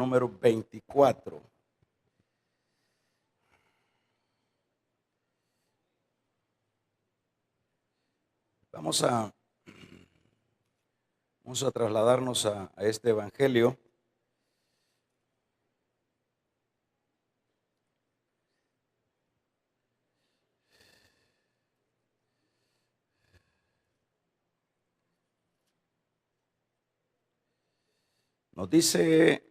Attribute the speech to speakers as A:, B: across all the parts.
A: número 24. Vamos a trasladarnos a este evangelio. Nos dice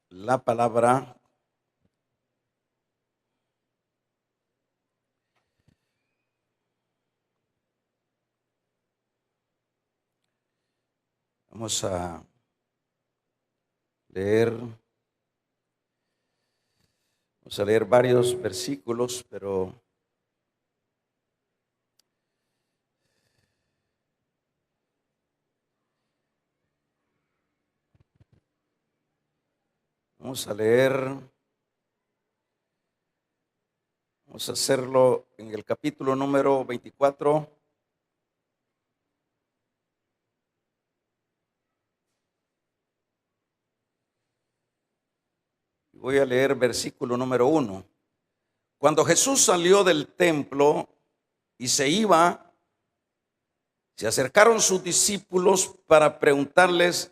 A: la palabra vamos a leer varios versículos, pero vamos a hacerlo en el capítulo número 24. Voy a leer versículo número 1. Cuando Jesús salió del templo y se iba, se acercaron sus discípulos para preguntarle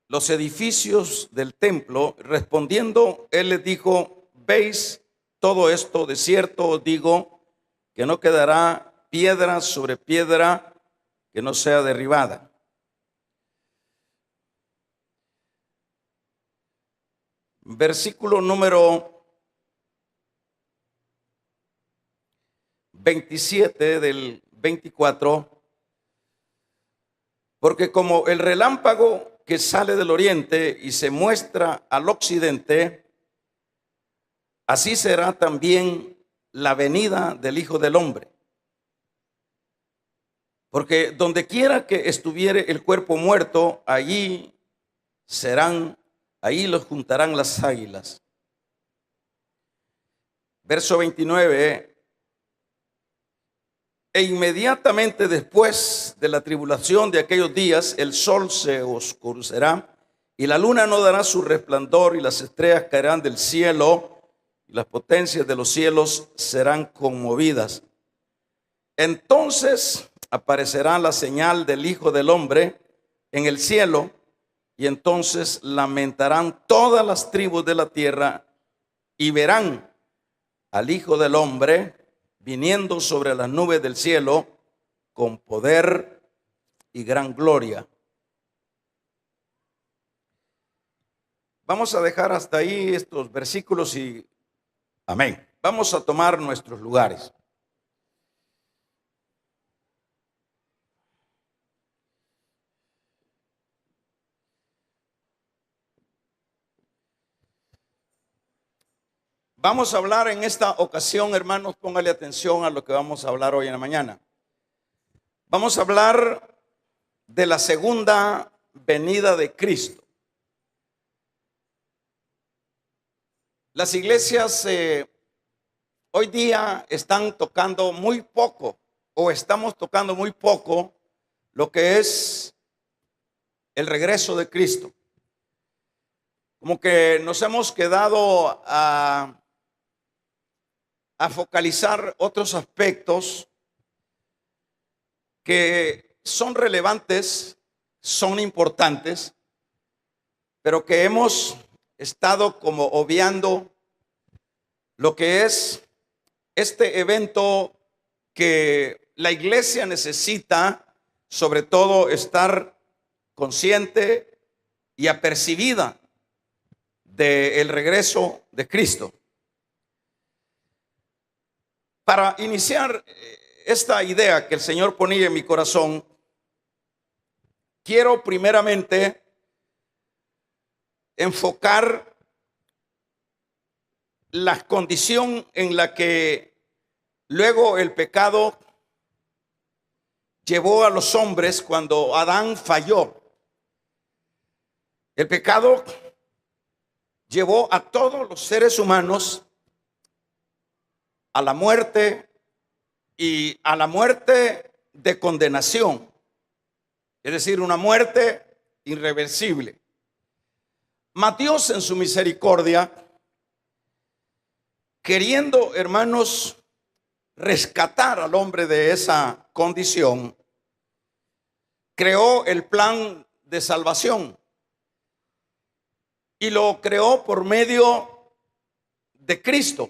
A: los edificios del templo. Respondiendo, él les dijo: ¿veis todo esto? De cierto os digo que no quedará piedra sobre piedra que no sea derribada. Versículo número 27 del 24. Porque como el relámpago que sale del oriente y se muestra al occidente, así será también la venida del Hijo del Hombre. Porque donde quiera que estuviere el cuerpo muerto, allí los juntarán las águilas. Verso 29. E inmediatamente después de la tribulación de aquellos días, el sol se oscurecerá y la luna no dará su resplandor y las estrellas caerán del cielo y las potencias de los cielos serán conmovidas. Entonces aparecerá la señal del Hijo del Hombre en el cielo, y entonces lamentarán todas las tribus de la tierra y verán al Hijo del Hombre viniendo sobre las nubes del cielo con poder y gran gloria. Vamos a dejar hasta ahí estos versículos y amén. Vamos a tomar nuestros lugares. Vamos a hablar en esta ocasión, hermanos, póngale atención a lo que vamos a hablar hoy en la mañana. Vamos a hablar de la segunda venida de Cristo. Las iglesias hoy día están tocando muy poco, o estamos tocando muy poco, lo que es el regreso de Cristo. Como que nos hemos quedado a focalizar otros aspectos que son relevantes, son importantes, pero que hemos estado como obviando lo que es este evento que la iglesia necesita, sobre todo, estar consciente y apercibida del regreso de Cristo. Para iniciar esta idea que el Señor ponía en mi corazón, quiero primeramente enfocar la condición en la que luego el pecado llevó a los hombres cuando Adán falló. El pecado llevó a todos los seres humanos a la muerte, y a la muerte de condenación, es decir, una muerte irreversible. Mas Dios en su misericordia, queriendo, hermanos, rescatar al hombre de esa condición, creó el plan de salvación y lo creó por medio de Cristo.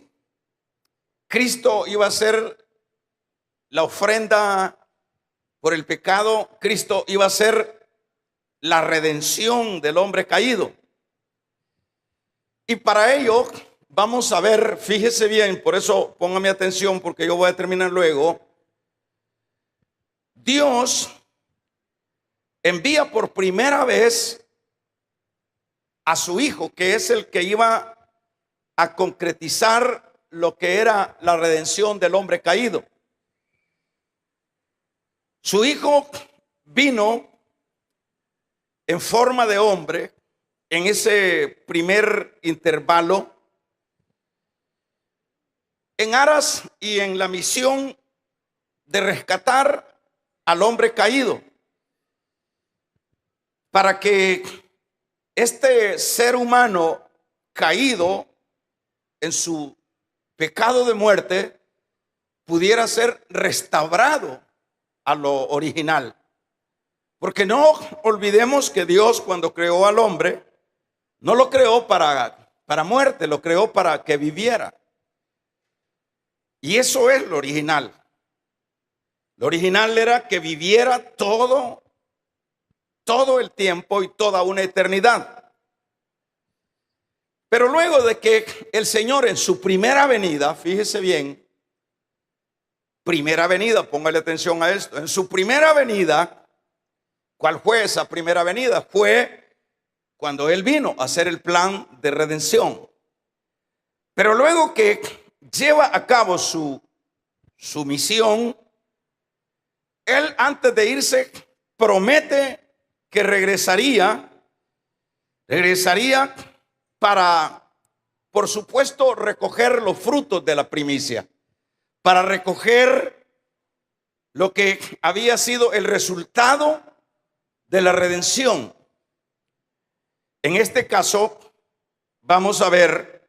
A: Cristo iba a ser la ofrenda por el pecado. Cristo iba a ser la redención del hombre caído. Y para ello vamos a ver, fíjese bien, por eso póngame atención porque yo voy a terminar luego. Dios envía por primera vez a su Hijo, que es el que iba a concretizar lo que era la redención del hombre caído. Su Hijo vino en forma de hombre en ese primer intervalo, en aras y en la misión de rescatar al hombre caído, para que este ser humano caído en su pecado de muerte pudiera ser restaurado a lo original. Porque no olvidemos que Dios, cuando creó al hombre, no lo creó para muerte, lo creó para que viviera. Y eso es lo original. Lo original era que viviera todo el tiempo y toda una eternidad. Pero luego de que el Señor en su primera venida, fíjese bien, primera venida, póngale atención a esto, en su primera venida, ¿cuál fue esa primera venida? Fue cuando Él vino a hacer el plan de redención. Pero luego que lleva a cabo su misión, Él antes de irse promete que regresaría para, por supuesto, recoger los frutos de la primicia, para recoger lo que había sido el resultado de la redención. En este caso, vamos a ver,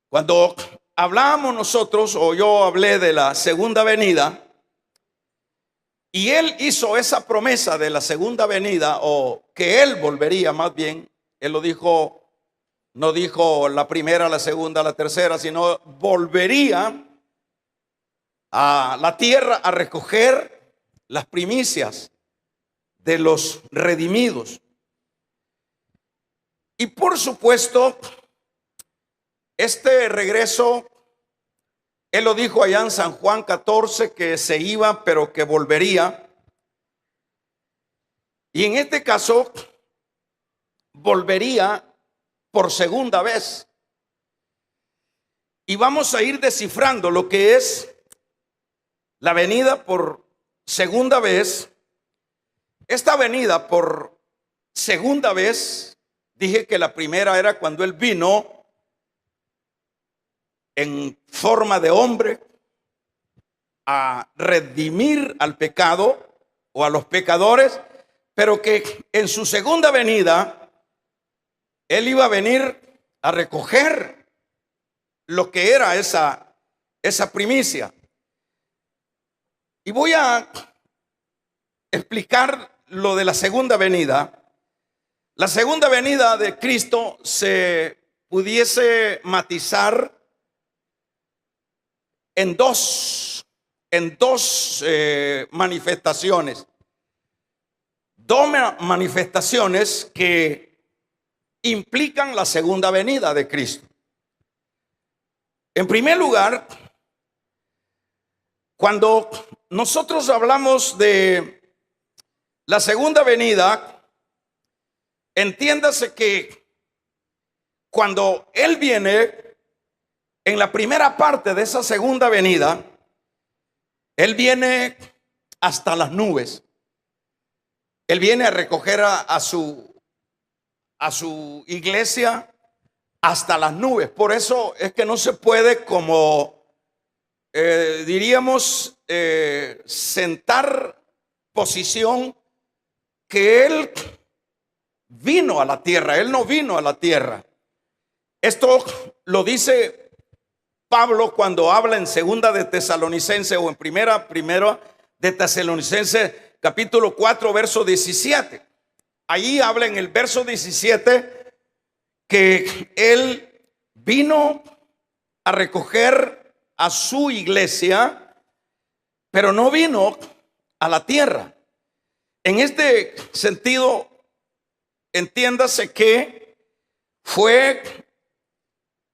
A: cuando hablábamos nosotros, o yo hablé de la segunda venida, y Él hizo esa promesa de la segunda venida, o que Él volvería más bien. Él lo dijo, no dijo la primera, la segunda, la tercera, sino volvería a la tierra a recoger las primicias de los redimidos. Y por supuesto, este regreso, Él lo dijo allá en San Juan 14, que se iba, pero que volvería. Y en este caso, volvería por segunda vez. Y vamos a ir descifrando lo que es la venida por segunda vez. Esta venida por segunda vez, dije que la primera era cuando Él vino en forma de hombre a redimir al pecado o a los pecadores, pero que en su segunda venida Él iba a venir a recoger lo que era esa primicia. Y voy a explicar lo de la segunda venida. La segunda venida de Cristo se pudiese matizar en dos manifestaciones. Dos manifestaciones que implican la segunda venida de Cristo. En primer lugar, cuando nosotros hablamos de la segunda venida, entiéndase que cuando Él viene en la primera parte de esa segunda venida, Él viene hasta las nubes. Él viene a recoger a su iglesia hasta las nubes. Por eso es que no se puede, como diríamos, sentar posición que Él vino a la tierra. Él no vino a la tierra. Esto lo dice Pablo cuando habla en segunda de Tesalonicenses o en primera de Tesalonicenses capítulo 4 verso 17. Ahí habla en el verso 17 que Él vino a recoger a su iglesia, pero no vino a la tierra. En este sentido, entiéndase que fue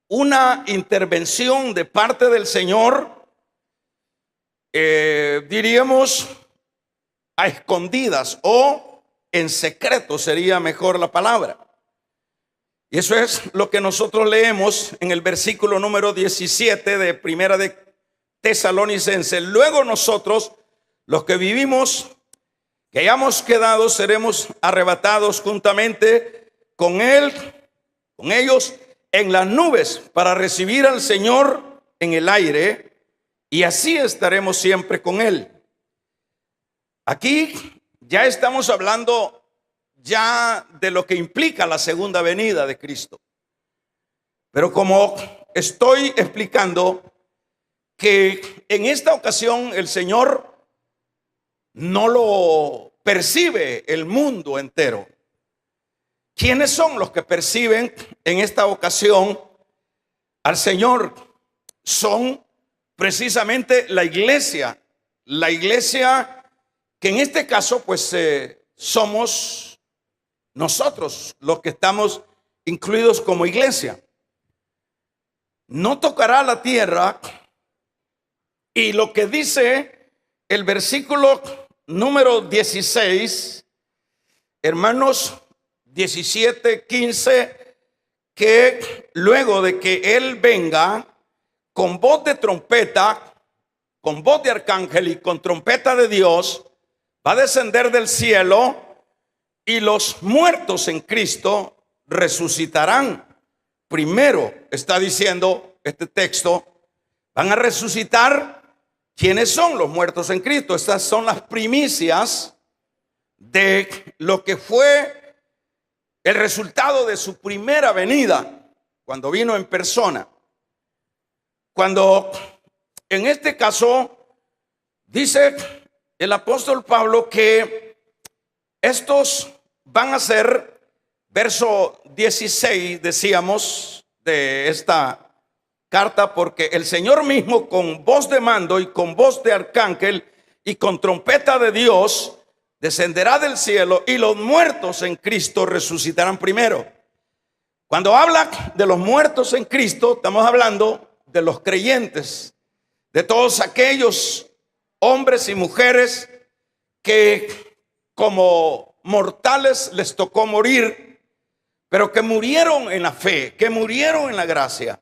A: una intervención de parte del Señor, diríamos a escondidas o en secreto sería mejor la palabra. Y eso es lo que nosotros leemos en el versículo número 17 de primera de Tesalonicenses. Luego nosotros, los que vivimos, que hayamos quedado, seremos arrebatados juntamente con Él, con ellos, en las nubes para recibir al Señor en el aire, y así estaremos siempre con Él. Aquí ya estamos hablando ya de lo que implica la segunda venida de Cristo. Pero como estoy explicando que en esta ocasión el Señor no lo percibe el mundo entero. ¿Quiénes son los que perciben en esta ocasión al Señor? Son precisamente la iglesia que en este caso pues somos nosotros los que estamos incluidos como iglesia. No tocará la tierra, y lo que dice el versículo número 16, hermanos, 17, 15, que luego de que Él venga con voz de trompeta, con voz de arcángel y con trompeta de Dios, va a descender del cielo, y los muertos en Cristo resucitarán. Primero, está diciendo este texto, van a resucitar. ¿Quiénes son los muertos en Cristo? Estas son las primicias de lo que fue el resultado de su primera venida, cuando vino en persona. Cuando en este caso dice el apóstol Pablo que estos van a ser, verso 16 decíamos de esta carta, porque el Señor mismo con voz de mando y con voz de arcángel y con trompeta de Dios descenderá del cielo, y los muertos en Cristo resucitarán primero. Cuando habla de los muertos en Cristo, estamos hablando de los creyentes, de todos aquellos hombres y mujeres que como mortales les tocó morir, pero que murieron en la fe, que murieron en la gracia.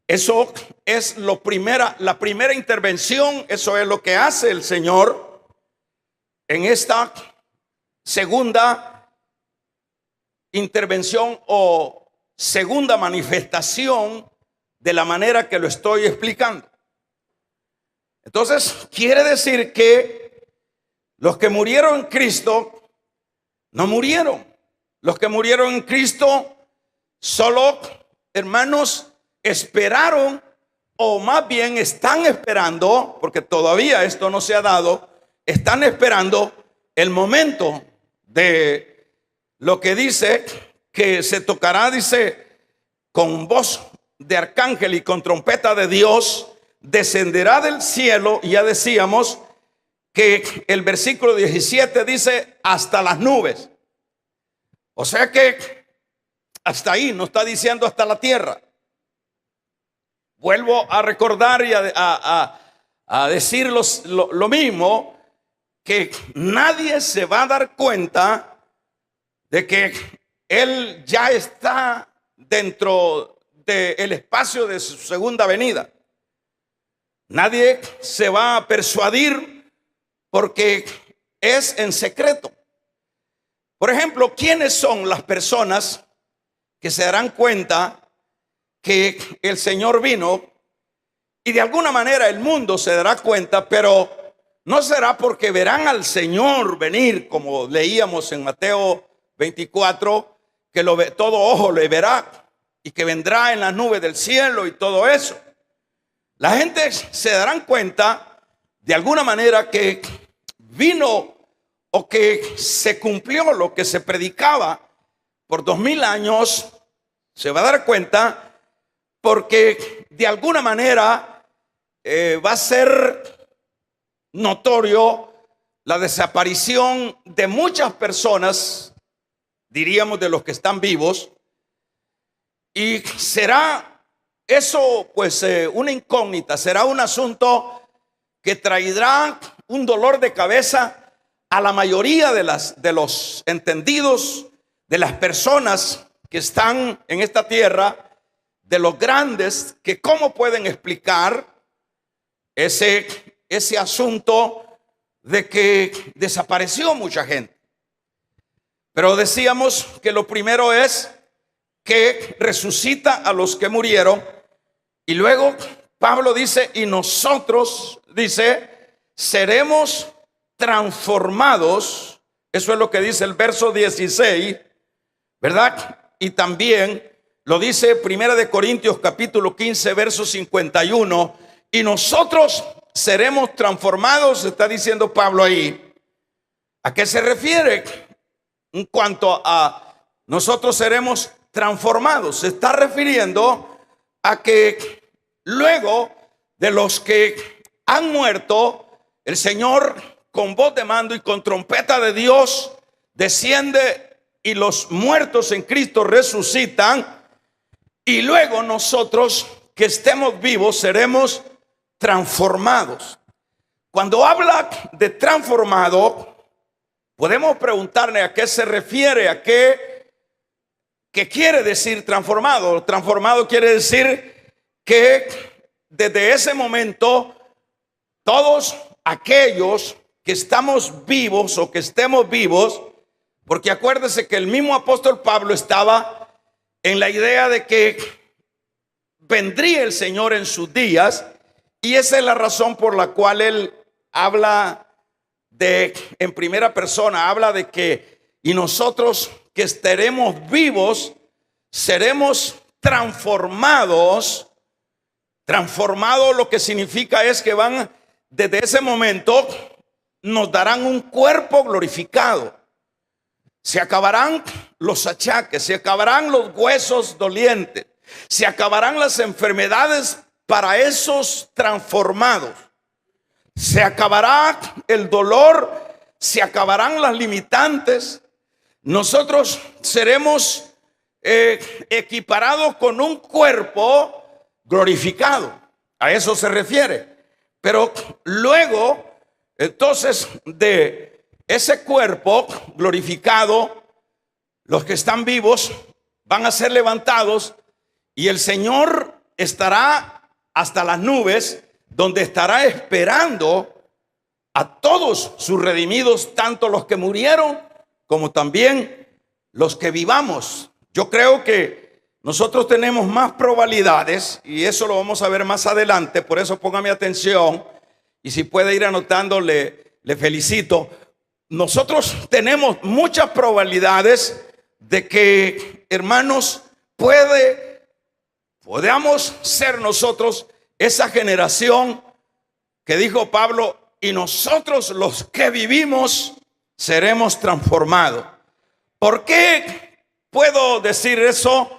A: Eso es la primera intervención. Eso es lo que hace el Señor en esta segunda intervención o segunda manifestación de la manera que lo estoy explicando. Entonces, quiere decir que los que murieron en Cristo no murieron. Los que murieron en Cristo solo, hermanos, esperaron, o más bien están esperando, porque todavía esto no se ha dado, están esperando el momento de lo que dice que se tocará, dice, con voz de arcángel y con trompeta de Dios, descenderá del cielo. Y ya decíamos que el versículo 17 dice hasta las nubes. O sea que hasta ahí, no está diciendo hasta la tierra. Vuelvo a recordar y a decir lo mismo, que nadie se va a dar cuenta de que Él ya está dentro del espacio de su segunda venida. Nadie se va a persuadir porque es en secreto. Por ejemplo, ¿quiénes son las personas que se darán cuenta que el Señor vino? Y de alguna manera el mundo se dará cuenta, pero no será porque verán al Señor venir, como leíamos en Mateo 24, que todo ojo le verá y que vendrá en las nubes del cielo y todo eso. La gente se darán cuenta de alguna manera que vino o que se cumplió lo que se predicaba por 2000 años. Se va a dar cuenta porque de alguna manera va a ser notorio la desaparición de muchas personas, diríamos de los que están vivos, y será eso pues una incógnita, será un asunto que traerá un dolor de cabeza a la mayoría de los entendidos, de las personas que están en esta tierra, de los grandes, que cómo pueden explicar ese asunto de que desapareció mucha gente. Pero decíamos que lo primero es que resucita a los que murieron, y luego Pablo dice, y nosotros, dice, seremos transformados. Eso es lo que dice el verso 16, ¿verdad? Y también lo dice Primera de Corintios capítulo 15 verso 51, y nosotros seremos transformados. Está diciendo Pablo ahí. ¿A qué se refiere en cuanto a nosotros seremos transformados? Se está refiriendo a que luego de los que han muerto, el Señor con voz de mando y con trompeta de Dios desciende, y los muertos en Cristo resucitan, y luego nosotros que estemos vivos seremos transformados. Cuando habla de transformado, podemos preguntarle a qué se refiere, a qué quiere decir transformado. Transformado quiere decir que desde ese momento todos aquellos que estamos vivos o que estemos vivos, porque acuérdese que el mismo apóstol Pablo estaba en la idea de que vendría el Señor en sus días, y esa es la razón por la cual él habla en primera persona, habla de que y nosotros que estaremos vivos seremos transformados. Transformados lo que significa es que van desde ese momento, nos darán un cuerpo glorificado. Se acabarán los achaques, se acabarán los huesos dolientes, se acabarán las enfermedades para esos transformados. Se acabará el dolor, se acabarán las limitantes. Nosotros seremos equiparados con un cuerpo glorificado. A eso se refiere. Pero luego, entonces, de ese cuerpo glorificado, los que están vivos van a ser levantados, y el Señor estará hasta las nubes, donde estará esperando a todos sus redimidos, tanto los que murieron como también los que vivamos. Yo creo que nosotros tenemos más probabilidades, y eso lo vamos a ver más adelante, por eso póngame atención, y si puede ir anotando, le felicito. Nosotros tenemos muchas probabilidades de que, hermanos, podamos ser nosotros esa generación que dijo Pablo, y nosotros los que vivimos seremos transformados. ¿Por qué puedo decir eso?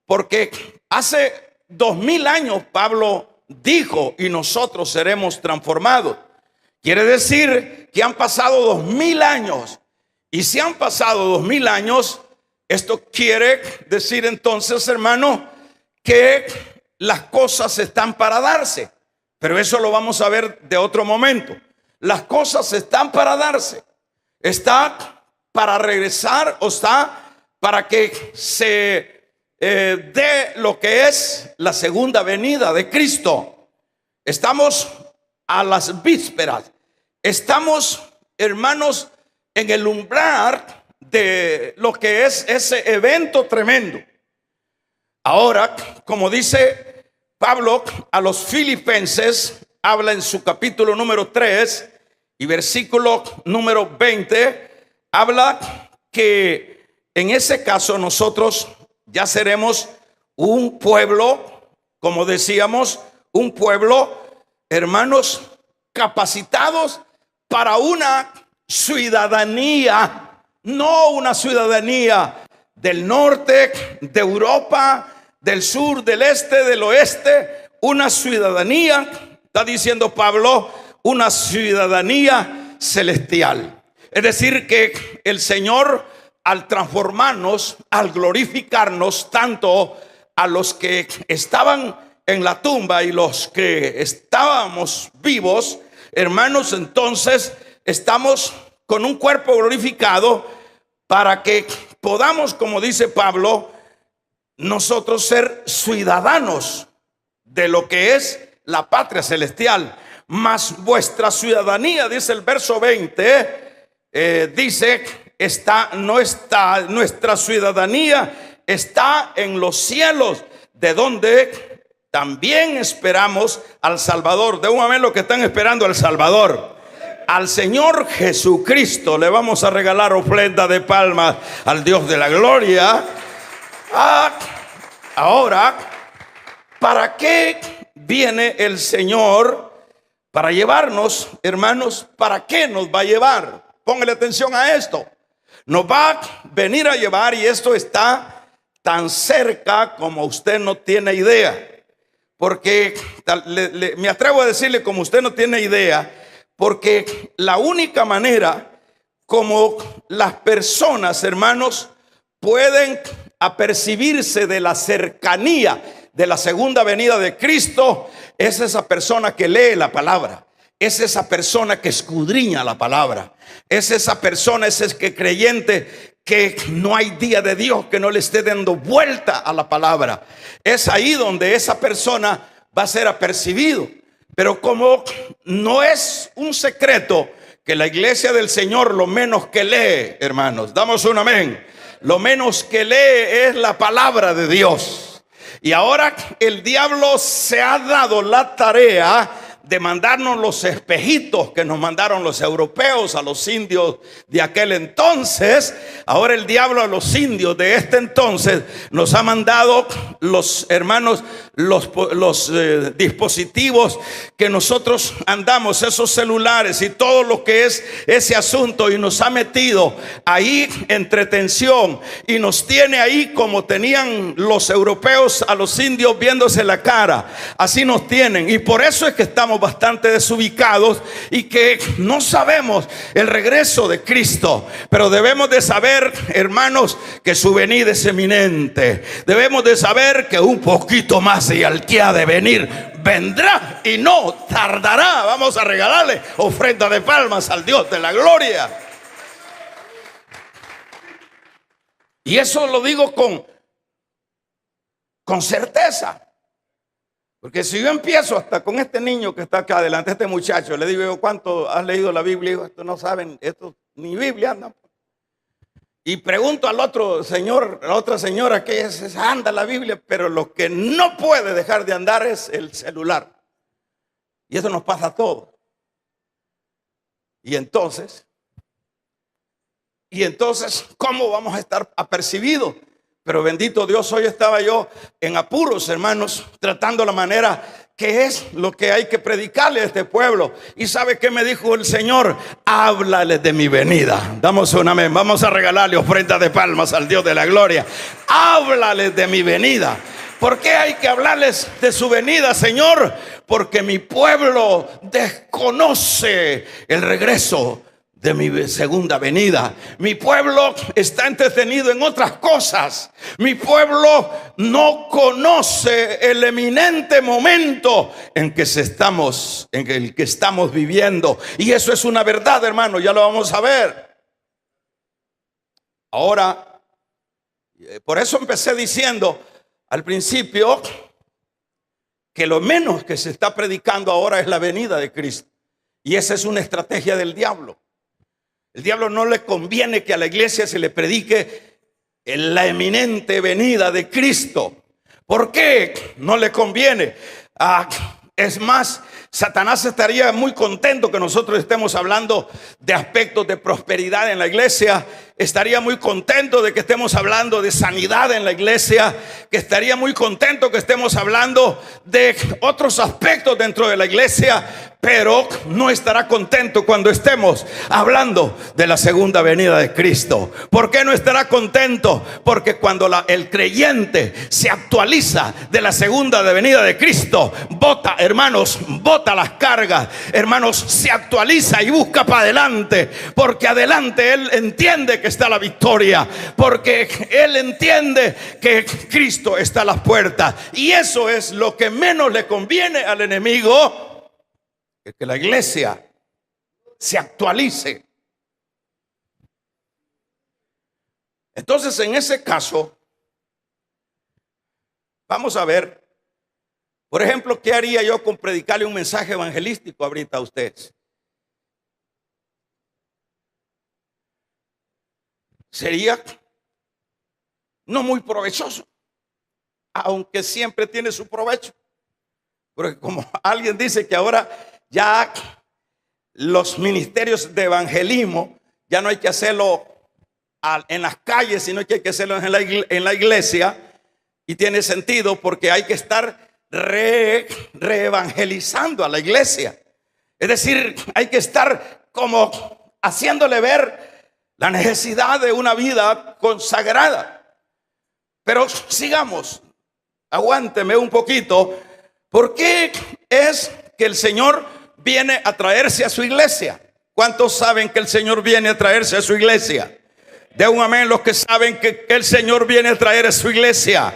A: Porque hace 2000 años Pablo dijo, y nosotros seremos transformados. Quiere decir que han pasado 2000 años. Y si han pasado 2000 años, esto quiere decir entonces, hermano, que las cosas están para darse. Pero eso lo vamos a ver de otro momento. Las cosas están para darse. Está para regresar, o está para que se dé lo que es la segunda venida de Cristo. Estamos a las vísperas. Estamos, hermanos, en el umbral de lo que es ese evento tremendo. Ahora, como dice Pablo a los filipenses, habla en su capítulo número 3, y versículo número 20 habla que en ese caso nosotros ya seremos un pueblo, como decíamos, un pueblo, hermanos, capacitados para una ciudadanía, no una ciudadanía del norte, de Europa, del sur, del este, del oeste, una ciudadanía, está diciendo Pablo, una ciudadanía celestial. Es decir, que el Señor, al transformarnos, al glorificarnos, tanto a los que estaban en la tumba y los que estábamos vivos, hermanos, entonces estamos con un cuerpo glorificado para que podamos, como dice Pablo, nosotros ser ciudadanos de lo que es la patria celestial. Mas vuestra ciudadanía, dice el verso 20, dice, nuestra ciudadanía está en los cielos, de donde también esperamos al Salvador. De un momento que están esperando al Salvador, al Señor Jesucristo. Le vamos a regalar ofrenda de palmas al Dios de la gloria. Ahora, ¿para qué viene el Señor? Para llevarnos, hermanos. ¿Para qué nos va a llevar? Póngale atención a esto. Nos va a venir a llevar, y esto está tan cerca como usted no tiene idea. Porque me atrevo a decirle, como usted no tiene idea, porque la única manera como las personas, hermanos, pueden apercibirse de la cercanía de la segunda venida de Cristo es esa persona que lee la palabra, es esa persona que escudriña la palabra, es esa persona, ese que creyente que no hay día de Dios que no le esté dando vuelta a la palabra. Es ahí donde esa persona va a ser apercibido. Pero como no es un secreto que la iglesia del Señor lo menos que lee, hermanos, damos un amén, lo menos que lee es la palabra de Dios. Y ahora el diablo se ha dado la tarea de mandarnos los espejitos que nos mandaron los europeos a los indios de aquel entonces. Ahora el diablo a los indios de este entonces nos ha mandado, los hermanos, los dispositivos que nosotros andamos, esos celulares y todo lo que es ese asunto, y nos ha metido ahí entretención y nos tiene ahí como tenían los europeos a los indios viéndose la cara. Así nos tienen, y por eso es que estamos bastante desubicados y que no sabemos el regreso de Cristo. Pero debemos de saber, hermanos, que su venida es eminente. Debemos de saber que un poquito más y al que ha de venir vendrá y no tardará. Vamos a regalarle ofrenda de palmas al Dios de la gloria. Y eso lo digo con certeza. Porque si yo empiezo hasta con este niño que está acá adelante, este muchacho, le digo yo, ¿cuánto has leído la Biblia? Digo, esto no saben, esto ni Biblia andan. Y pregunto al otro señor, a la otra señora que anda la Biblia, pero lo que no puede dejar de andar es el celular. Y eso nos pasa a todos. Y entonces, ¿cómo vamos a estar apercibidos? Pero bendito Dios, hoy estaba yo en apuros, hermanos, tratando la manera que es lo que hay que predicarle a este pueblo. ¿Y sabe qué me dijo el Señor? Háblales de mi venida. Damos un amén. Vamos a regalarle ofrenda de palmas al Dios de la gloria. Háblales de mi venida. ¿Por qué hay que hablarles de su venida, Señor? Porque mi pueblo desconoce el regreso de mi segunda venida. Mi pueblo está entretenido en otras cosas. Mi pueblo no conoce el eminente momento en el que estamos viviendo. Y eso es una verdad, hermano, ya lo vamos a ver. Ahora, por eso empecé diciendo al principio que lo menos que se está predicando ahora es la venida de Cristo. Y esa es una estrategia del diablo. El diablo no le conviene que a la iglesia se le predique en la eminente venida de Cristo. ¿Por qué no le conviene? Es más, Satanás estaría muy contento que nosotros estemos hablando de aspectos de prosperidad en la iglesia. Estaría muy contento de que estemos hablando de sanidad en la iglesia. Que estaría muy contento que estemos hablando de otros aspectos dentro de la iglesia. Pero no estará contento cuando estemos hablando de la segunda venida de Cristo. ¿Por qué no estará contento? Porque cuando el creyente se actualiza de la segunda venida de Cristo, bota, hermanos, bota las cargas, hermanos, se actualiza y busca para adelante. Porque adelante él entiende que está la victoria. Porque él entiende que Cristo está a las puertas. Y eso es lo que menos le conviene al enemigo. Que la iglesia se actualice. Entonces, en ese caso, vamos a ver, por ejemplo, ¿qué haría yo con predicarle un mensaje evangelístico ahorita a ustedes? Sería no muy provechoso, aunque siempre tiene su provecho. Porque como alguien dice que ahora ya los ministerios de evangelismo ya no hay que hacerlo en las calles, sino que hay que hacerlo en la iglesia. Y tiene sentido porque hay que estar reevangelizando a la iglesia. Es decir, hay que estar como haciéndole ver la necesidad de una vida consagrada. Pero sigamos, aguánteme un poquito. ¿Por qué es que el Señor viene a traerse a su iglesia? ¿Cuántos saben que el Señor viene a traerse a su iglesia? De un amén los que saben que el Señor viene a traer a su iglesia.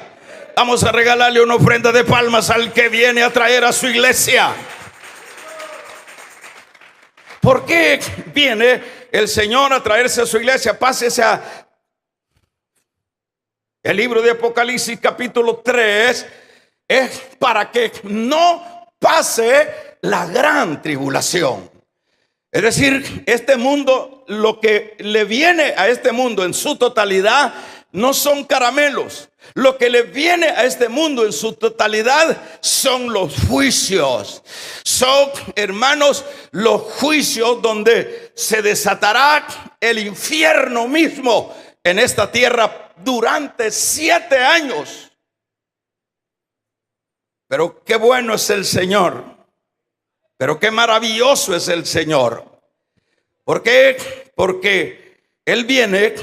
A: Vamos a regalarle una ofrenda de palmas al que viene a traer a su iglesia. ¿Por qué viene el Señor a traerse a su iglesia? Pásese a el libro de Apocalipsis capítulo 3. Es para que no pase la gran tribulación. Es decir, este mundo, lo que le viene a este mundo en su totalidad no son caramelos. Lo que le viene a este mundo en su totalidad son los juicios. Son, hermanos, los juicios donde se desatará el infierno mismo en esta tierra durante 7 años. Pero qué bueno es el Señor. Pero qué maravilloso es el Señor. ¿Por qué? Porque Él viene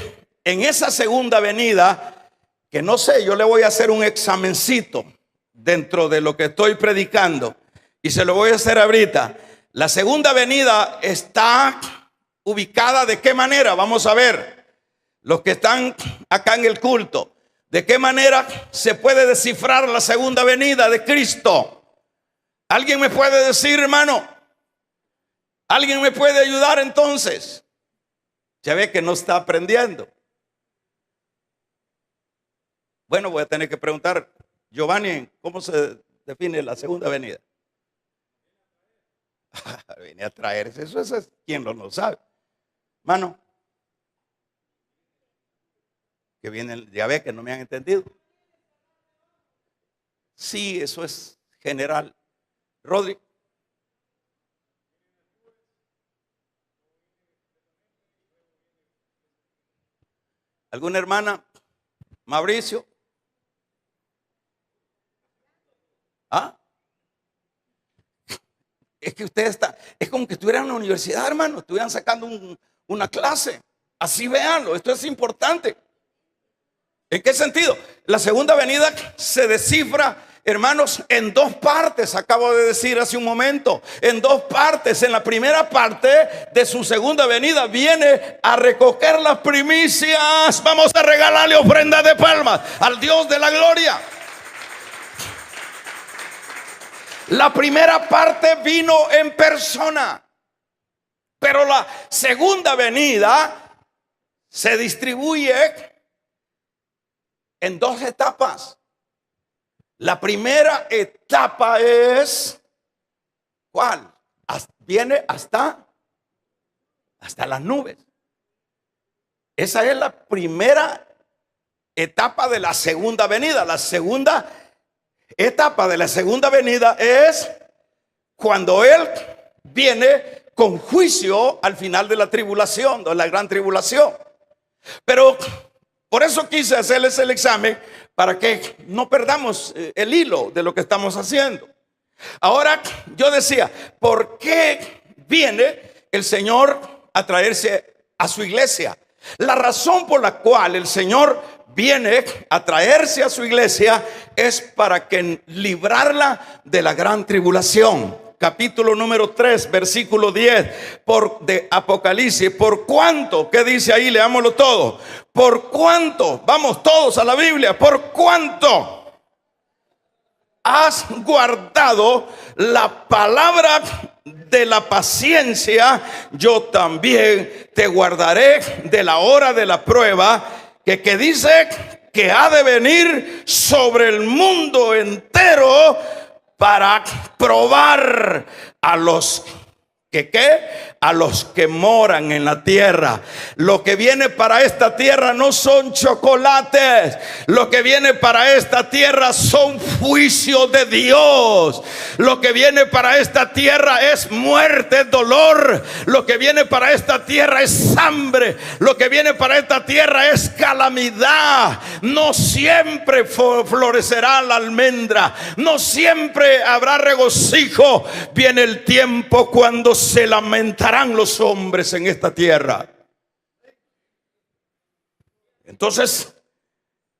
A: en esa segunda venida, que no sé, yo le voy a hacer un examencito dentro de lo que estoy predicando. Y se lo voy a hacer ahorita. La segunda venida está ubicada ¿de qué manera? Vamos a ver. Los que están acá en el culto. ¿De qué manera se puede descifrar la segunda venida de Cristo? ¿Alguien me puede decir, hermano? ¿Alguien me puede ayudar entonces? Ya ve que no está aprendiendo. Bueno, voy a tener que preguntar, Giovanni, ¿cómo se define la segunda venida? Viene a traerse, eso es quien lo no sabe. Hermano. Que vienen, ya ve que no me han entendido. Sí, eso es general. Rodri. ¿Alguna hermana? Mauricio. ¿Ah? Es que usted está, es como que estuvieran en una universidad, hermano, estuvieran sacando una clase. Así véanlo, esto es importante. ¿En qué sentido? La segunda venida se descifra, hermanos, en 2 partes. Acabo de decir hace un momento, en 2 partes. En la primera parte de su segunda venida viene a recoger las primicias. Vamos a regalarle ofrenda de palmas al Dios de la gloria. La primera parte vino en persona, pero la segunda venida se distribuye en 2 etapas. La primera etapa es ¿cuál? Viene hasta las nubes. Esa es la primera etapa de la segunda venida. La segunda etapa de la segunda venida es cuando Él viene con juicio al final de la tribulación, de la gran tribulación. Pero por eso quise hacerles el examen, para que no perdamos el hilo de lo que estamos haciendo. Ahora yo decía, ¿por qué viene el Señor a traerse a su iglesia? La razón por la cual el Señor viene a traerse a su iglesia es para que librarla de la gran tribulación. Capítulo número 3, versículo 10 de Apocalipsis. ¿Por cuánto? ¿Qué dice ahí? Leámoslo todo. ¿Por cuánto? Vamos todos a la Biblia. ¿Por cuánto has guardado la palabra de la paciencia? Yo también te guardaré de la hora de la prueba que dice que ha de venir sobre el mundo entero, para probar a los a los que moran en la tierra. Lo que viene para esta tierra no son chocolates. Lo que viene para esta tierra son juicios de Dios. Lo que viene para esta tierra es muerte, dolor. Lo que viene para esta tierra es hambre. Lo que viene para esta tierra es calamidad. No siempre florecerá la almendra. No siempre habrá regocijo. Viene el tiempo cuando se lamentarán los hombres en esta tierra. Entonces,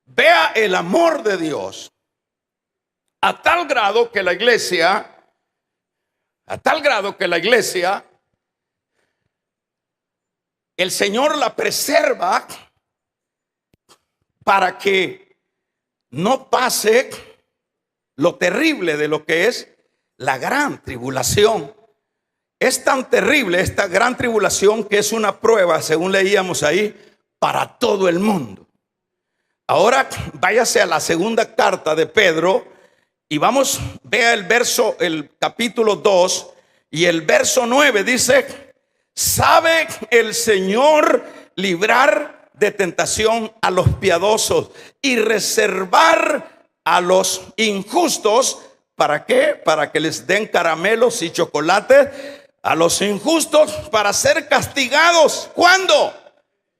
A: vea el amor de Dios a tal grado que la iglesia, el Señor la preserva para que no pase lo terrible de lo que es la gran tribulación. Es tan terrible esta gran tribulación que es una prueba, según leíamos ahí, para todo el mundo. Ahora váyase a la segunda carta de Pedro y vamos, vea el capítulo 2 y el verso 9 dice: ¿sabe el Señor librar de tentación a los piadosos y reservar a los injustos? ¿Para qué? Para que les den caramelos y chocolates a los injustos, para ser castigados. ¿Cuándo?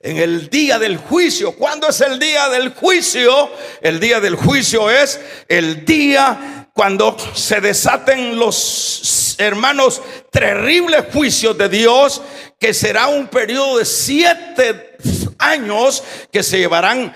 A: En el día del juicio. ¿Cuándo es el día del juicio? El día del juicio es el día cuando se desaten los, hermanos, terribles juicios de Dios, que será un periodo de 7 años que se llevarán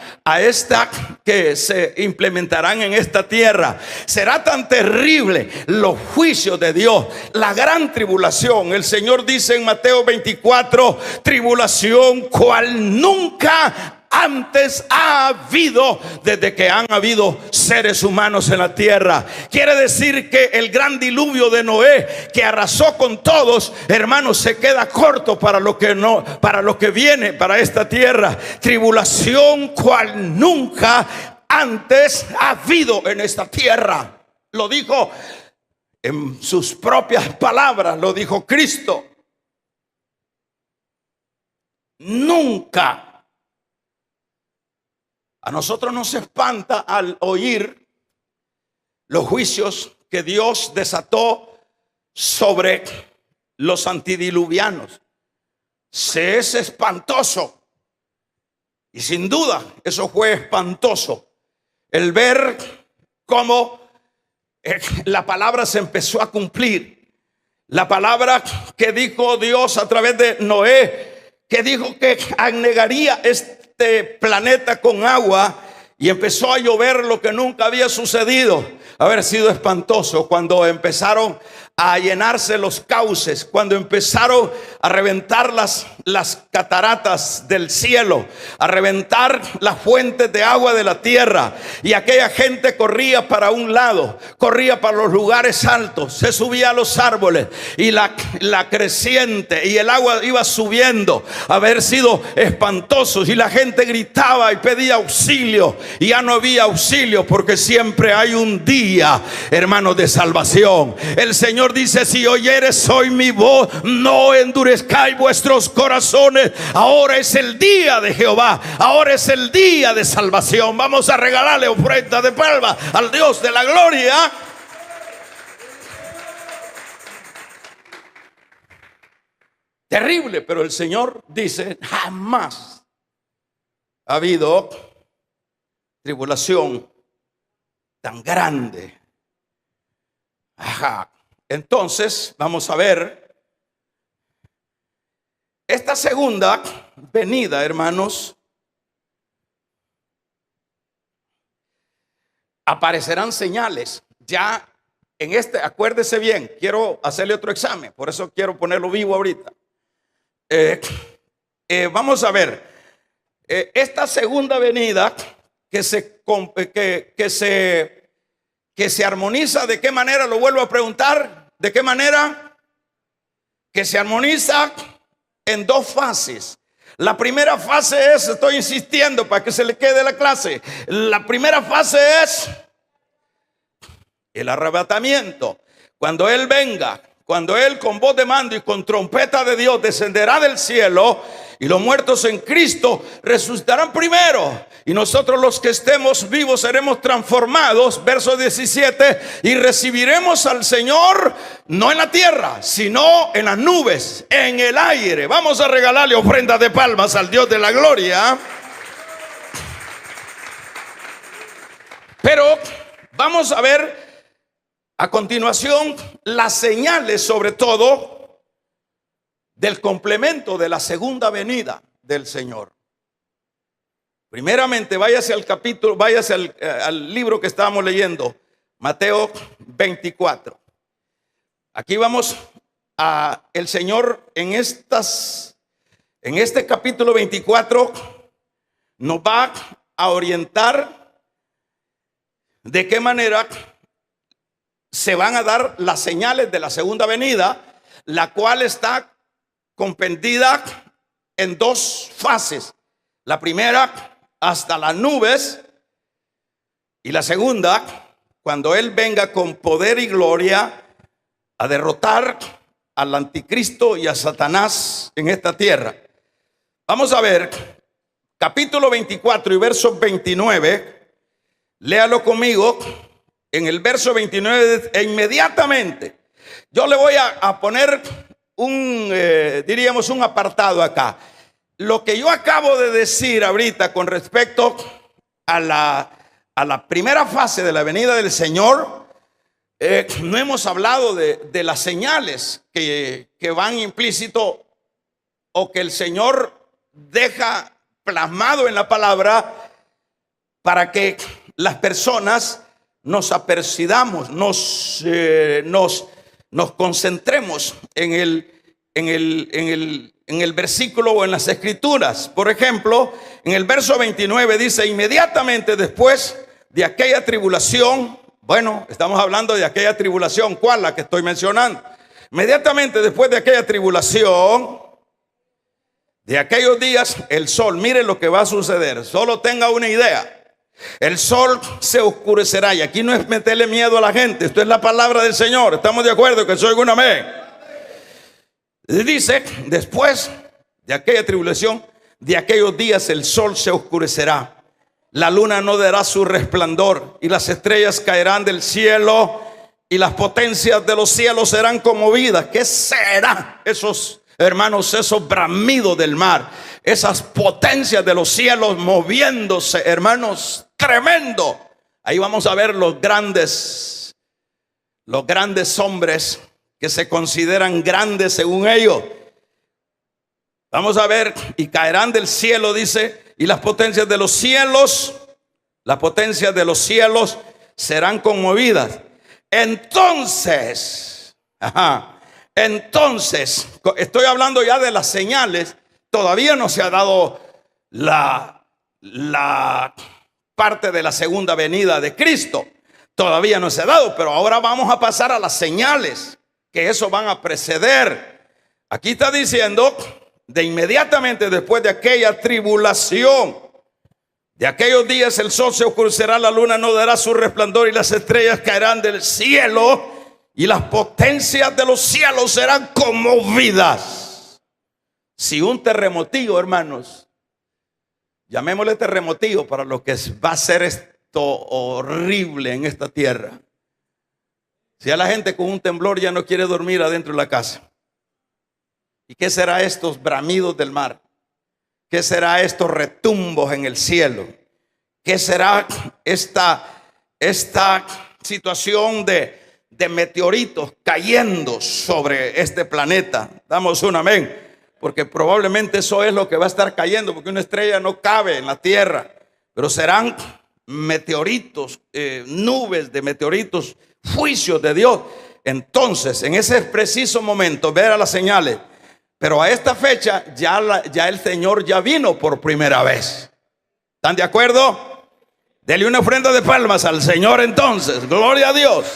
A: que se implementarán en esta tierra. Será tan terrible los juicios de Dios, la gran tribulación. El Señor dice en Mateo 24: tribulación cual nunca antes ha habido desde que han habido seres humanos en la tierra. Quiere decir que el gran diluvio de Noé, que arrasó con todos, hermanos, se queda corto para lo que viene para esta tierra. Tribulación cual nunca antes ha habido en esta tierra. Lo dijo en sus propias palabras, lo dijo Cristo. Nunca. A nosotros nos espanta al oír los juicios que Dios desató sobre los antidiluvianos. Se es espantoso. Y sin duda eso fue espantoso, el ver cómo la palabra se empezó a cumplir. La palabra que dijo Dios a través de Noé, que dijo que anegaría este planeta con agua, y empezó a llover lo que nunca había sucedido. Haber sido espantoso cuando empezaron a llenarse los cauces, cuando empezaron a reventar las cataratas del cielo, a reventar las fuentes de agua de la tierra, y aquella gente corría para un lado, corría para los lugares altos, se subía a los árboles, y la creciente y el agua iba subiendo. Haber sido espantosos, y la gente gritaba y pedía auxilio, y ya no había auxilio, porque siempre hay un día, hermanos, de salvación. El Señor dice: si oyeres hoy mi voz, no endurezcáis vuestros corazones. Ahora es el día de Jehová, ahora es el día de salvación. Vamos a regalarle ofrenda de palma al Dios de la gloria. terrible, pero el Señor dice, jamás ha habido tribulación tan grande. Ajá. Entonces, vamos a ver esta segunda venida, hermanos. Aparecerán señales. Ya en este, acuérdese bien, quiero hacerle otro examen, por eso quiero ponerlo vivo ahorita. Vamos a ver, esta segunda venida que se armoniza, ¿de qué manera? Lo vuelvo a preguntar, ¿de qué manera? Que se armoniza en dos fases. La primera fase es, estoy insistiendo para que se le quede la clase, la primera fase es el arrebatamiento. Cuando Él venga, cuando Él con voz de mando y con trompeta de Dios descenderá del cielo, y los muertos en Cristo resucitarán primero, y nosotros los que estemos vivos seremos transformados, verso 17, y recibiremos al Señor no en la tierra, sino en las nubes, en el aire. Vamos a regalarle ofrendas de palmas al Dios de la gloria. Pero vamos a ver a continuación las señales, sobre todo del complemento de la segunda venida del Señor. Primeramente, váyase al capítulo, váyase al libro que estábamos leyendo, Mateo 24. Aquí vamos a el Señor en este capítulo 24 nos va a orientar de qué manera se van a dar las señales de la segunda venida, la cual está comprendida en dos fases. La primera, hasta las nubes, y la segunda, cuando Él venga con poder y gloria a derrotar al anticristo y a Satanás en esta tierra. Vamos a ver capítulo 24 y verso 29. Léalo conmigo. En el verso 29, e inmediatamente yo le voy a poner diríamos un apartado acá. Lo que yo acabo de decir ahorita con respecto a la primera fase de la venida del Señor, no hemos hablado de las señales que van implícito o que el Señor deja plasmado en la palabra para que las personas nos apercibamos, nos concentremos en el versículo o en las escrituras. Por ejemplo, en el verso 29 dice: inmediatamente después de aquella tribulación. Bueno, estamos hablando de aquella tribulación. ¿Cuál? La que estoy mencionando. Inmediatamente después de aquella tribulación, de aquellos días, el sol, mire lo que va a suceder. Solo tenga una idea. El sol se oscurecerá. Y aquí no es meterle miedo a la gente. Esto es la palabra del Señor. ¿Estamos de acuerdo? Que soy un amén. Dice: después de aquella tribulación, de aquellos días, el sol se oscurecerá, la luna no dará su resplandor, y las estrellas caerán del cielo, y las potencias de los cielos serán conmovidas. ¿Qué será esos, hermanos, esos bramidos del mar? Esas potencias de los cielos moviéndose, hermanos, tremendo. Ahí vamos a ver los grandes hombres que se consideran grandes según ellos. Vamos a ver: y caerán del cielo, dice, y las potencias de los cielos serán conmovidas. Entonces, estoy hablando ya de las señales. Todavía no se ha dado la parte de la segunda venida de Cristo. Todavía no se ha dado, pero ahora vamos a pasar a las señales que eso van a preceder. Aquí está diciendo: de inmediatamente después de aquella tribulación, de aquellos días, el sol se oscurecerá, la luna no dará su resplandor, y las estrellas caerán del cielo, y las potencias de los cielos serán conmovidas. Si un terremotillo, hermanos, llamémosle terremotillo para lo que va a ser esto horrible en esta tierra. Si a la gente con un temblor ya no quiere dormir adentro de la casa. ¿Y qué será estos bramidos del mar? ¿Qué será estos retumbos en el cielo? ¿Qué será esta situación de meteoritos cayendo sobre este planeta? Damos un amén, porque probablemente eso es lo que va a estar cayendo, porque una estrella no cabe en la tierra, pero serán meteoritos, nubes de meteoritos, juicios de Dios. Entonces, en ese preciso momento, ver a las señales. Pero a esta fecha ya el Señor ya vino por primera vez. ¿Están de acuerdo? Dele una ofrenda de palmas al Señor entonces. Gloria a Dios.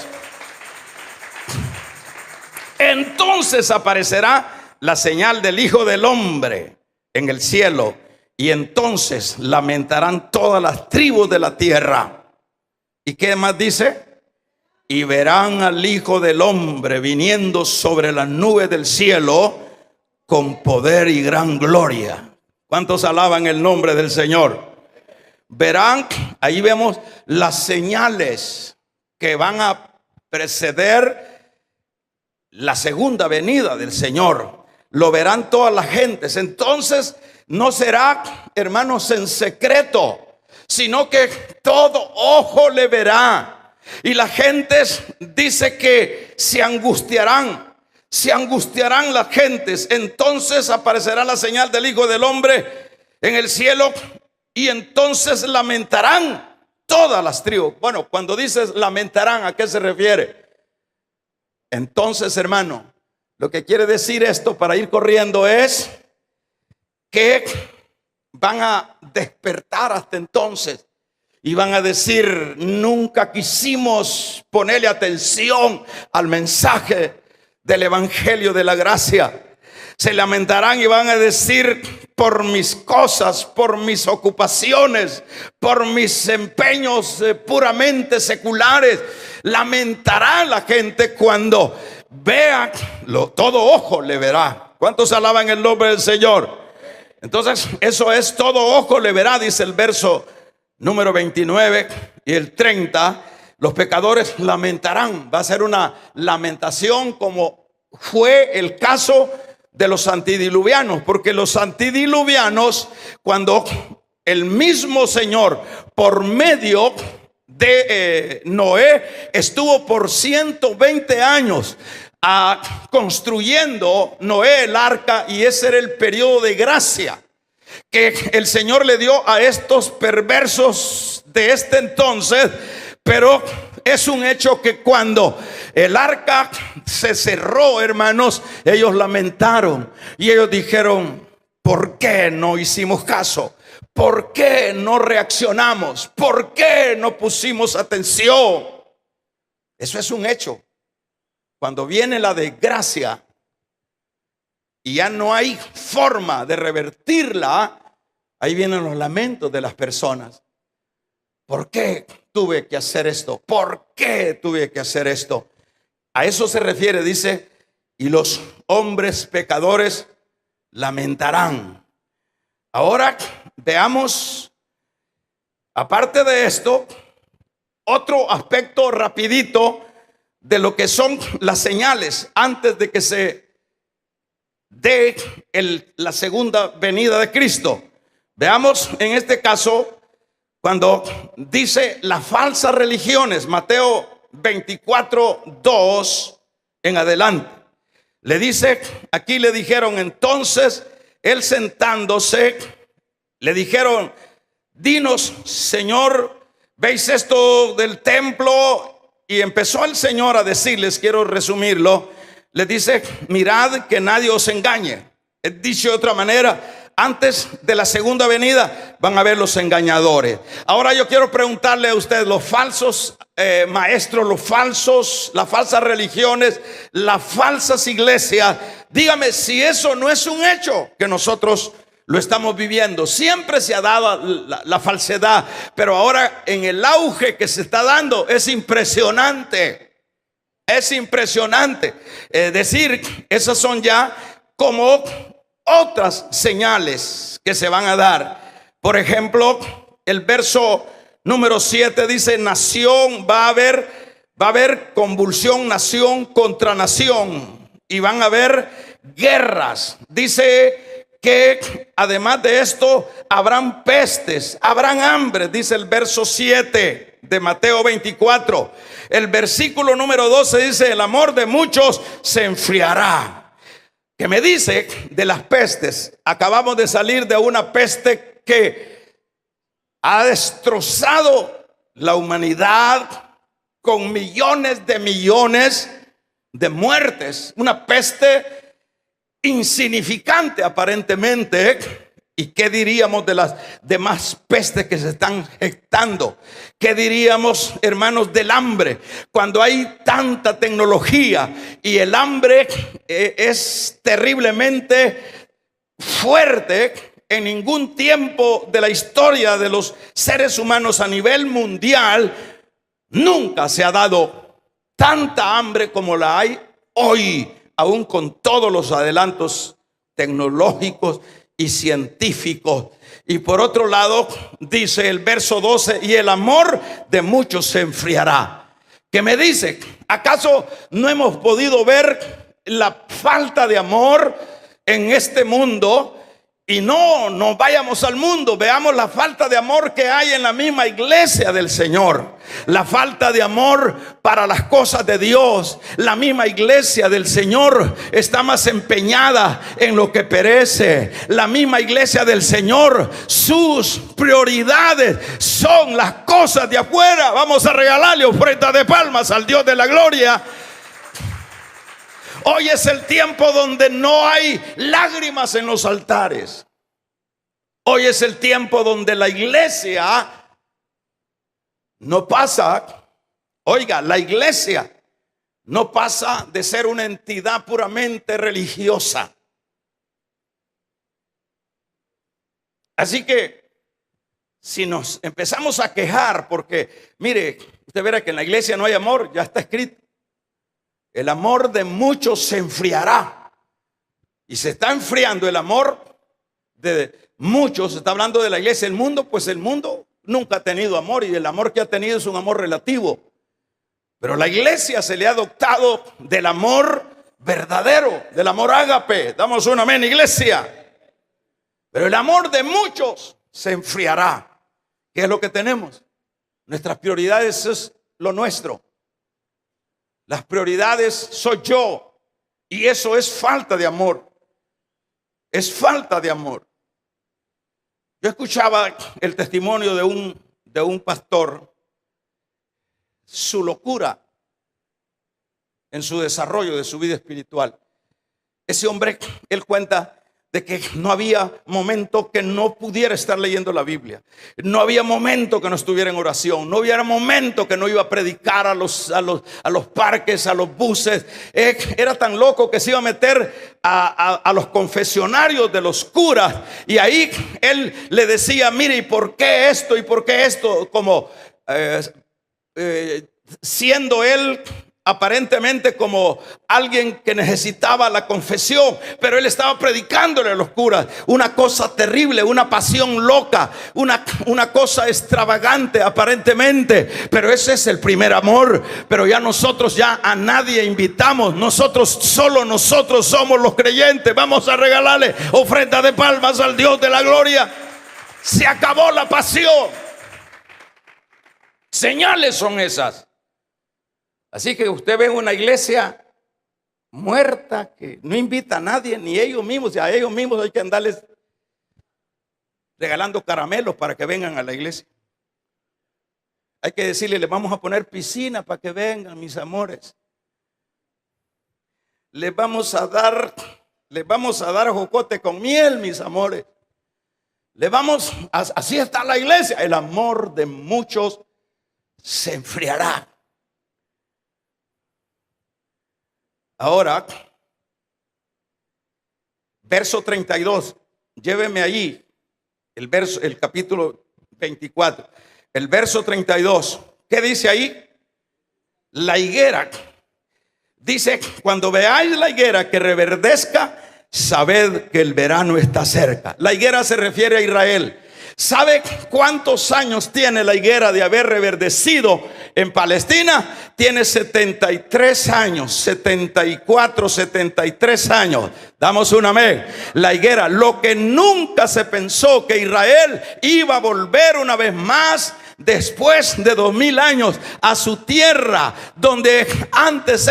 A: Entonces aparecerá la señal del Hijo del Hombre en el cielo. Y entonces lamentarán todas las tribus de la tierra. ¿Y qué más dice? Y verán al Hijo del Hombre viniendo sobre las nubes del cielo con poder y gran gloria. ¿Cuántos alaban el nombre del Señor? Verán, ahí vemos las señales que van a preceder la segunda venida del Señor. Lo verán todas las gentes. Entonces no será, hermanos, en secreto, sino que todo ojo le verá. Y las gentes dice que se angustiarán las gentes. Entonces aparecerá la señal del Hijo del Hombre en el cielo y entonces lamentarán todas las tribus. Bueno, cuando dices lamentarán, ¿a qué se refiere? Entonces, hermano, lo que quiere decir esto para ir corriendo es que van a despertar hasta entonces y van a decir: nunca quisimos ponerle atención al mensaje del evangelio de la gracia. Se lamentarán y van a decir: por mis cosas, por mis ocupaciones, por mis empeños puramente seculares. Lamentará la gente cuando vea, todo ojo le verá. ¿Cuántos alaban el nombre del Señor? Entonces eso es: todo ojo le verá, dice el verso número 29 y el 30. Los pecadores lamentarán. Va a ser una lamentación como fue el caso de los antediluvianos, porque los antediluvianos, cuando el mismo Señor por medio de Noé estuvo por 120 años construyendo Noé el arca, y ese era el periodo de gracia que el Señor le dio a estos perversos de este entonces. Pero es un hecho que cuando el arca se cerró, hermanos, ellos lamentaron y ellos dijeron: ¿por qué no hicimos caso? ¿Por qué no reaccionamos? ¿Por qué no pusimos atención? Eso es un hecho. Cuando viene la desgracia y ya no hay forma de revertirla, ahí vienen los lamentos de las personas. ¿Por qué tuve que hacer esto? ¿Por qué tuve que hacer esto? A eso se refiere, dice: y los hombres pecadores lamentarán. Ahora veamos, aparte de esto, otro aspecto rapidito de lo que son las señales antes de que se dé la segunda venida de Cristo. Veamos en este caso cuando dice las falsas religiones, Mateo 24:2 en adelante. Le dice, aquí le dijeron entonces, él sentándose, le dijeron: dinos, Señor, ¿veis esto del templo? Y empezó el Señor a decirles, quiero resumirlo, les dice: mirad que nadie os engañe. Dicho de otra manera, antes de la segunda venida van a haber los engañadores. Ahora yo quiero preguntarle a usted: los falsos maestros, las falsas religiones, las falsas iglesias, dígame si eso no es un hecho que nosotros lo estamos viviendo. Siempre se ha dado la falsedad, pero ahora en el auge que se está dando es impresionante. Es impresionante. Decir, esas son ya como otras señales que se van a dar. Por ejemplo, el verso número 7 dice: nación, va a haber convulsión, nación contra nación, y van a haber guerras. Dice que además de esto habrán pestes, habrán hambre, dice el verso 7 de Mateo 24. El versículo número 12 dice: el amor de muchos se enfriará. Que me dice de las pestes. Acabamos de salir de una peste que ha destrozado la humanidad con millones de muertes. Una peste insignificante aparentemente. ¿Y qué diríamos de las demás pestes que se están gestando? ¿Qué diríamos, hermanos, del hambre? Cuando hay tanta tecnología y el hambre es terriblemente fuerte. En ningún tiempo de la historia de los seres humanos a nivel mundial nunca se ha dado tanta hambre como la hay hoy, aún con todos los adelantos tecnológicos y científicos. Y por otro lado dice el verso 12: y el amor de muchos se enfriará. ¿Qué me dice? ¿Acaso no hemos podido ver la falta de amor en este mundo? Y no nos vayamos al mundo, veamos la falta de amor que hay en la misma iglesia del Señor. La falta de amor para las cosas de Dios. La misma iglesia del Señor está más empeñada en lo que perece. La misma iglesia del Señor, sus prioridades son las cosas de afuera. Vamos a regalarle ofrenda de palmas al Dios de la gloria. Hoy es el tiempo donde no hay lágrimas en los altares. Hoy es el tiempo donde la iglesia no pasa, oiga, la iglesia no pasa de ser una entidad puramente religiosa. Así que si nos empezamos a quejar porque, mire, usted verá que en la iglesia no hay amor, ya está escrito. El amor de muchos se enfriará. Y se está enfriando el amor de muchos. Se está hablando de la iglesia. El mundo, pues el mundo nunca ha tenido amor. Y el amor que ha tenido es un amor relativo. Pero la iglesia se le ha adoptado del amor verdadero, del amor ágape. Damos un amén, iglesia. Pero el amor de muchos se enfriará. ¿Qué es lo que tenemos? Nuestras prioridades es lo nuestro. Las prioridades soy yo. Y eso es falta de amor. Es falta de amor. Yo escuchaba el testimonio de un pastor. Su locura en su desarrollo de su vida espiritual. Ese hombre, él cuenta de que no había momento que no pudiera estar leyendo la Biblia. No había momento que no estuviera en oración. No había momento que no iba a predicar a los parques, a los buses. Era tan loco que se iba a meter a los confesionarios de los curas. Y ahí él le decía: mire, ¿y por qué esto? ¿Y por qué esto? Como siendo él aparentemente como alguien que necesitaba la confesión, pero él estaba predicándole a los curas una cosa terrible, una pasión loca, una cosa extravagante aparentemente, pero ese es el primer amor. Pero ya nosotros ya a nadie invitamos, solo nosotros somos los creyentes. Vamos a regalarle ofrenda de palmas al Dios de la gloria. Se acabó la pasión. Señales son esas. Así que usted ve una iglesia muerta que no invita a nadie, ni ellos mismos. Y a ellos mismos hay que andarles regalando caramelos para que vengan a la iglesia. Hay que decirle: les vamos a poner piscina para que vengan, mis amores. Les vamos a dar jocote con miel, mis amores. Así está la iglesia. El amor de muchos se enfriará. Ahora, verso 32, lléveme allí, el capítulo 24, el verso 32, ¿qué dice ahí? La higuera, dice: cuando veáis la higuera que reverdezca, sabed que el verano está cerca. La higuera se refiere a Israel. ¿Sabe cuántos años tiene la higuera de haber reverdecido en Palestina tiene 73 años, 74, 73 años. Damos un amén. La higuera, lo que nunca se pensó que Israel iba a volver una vez más después de 2000 años a su tierra, donde antes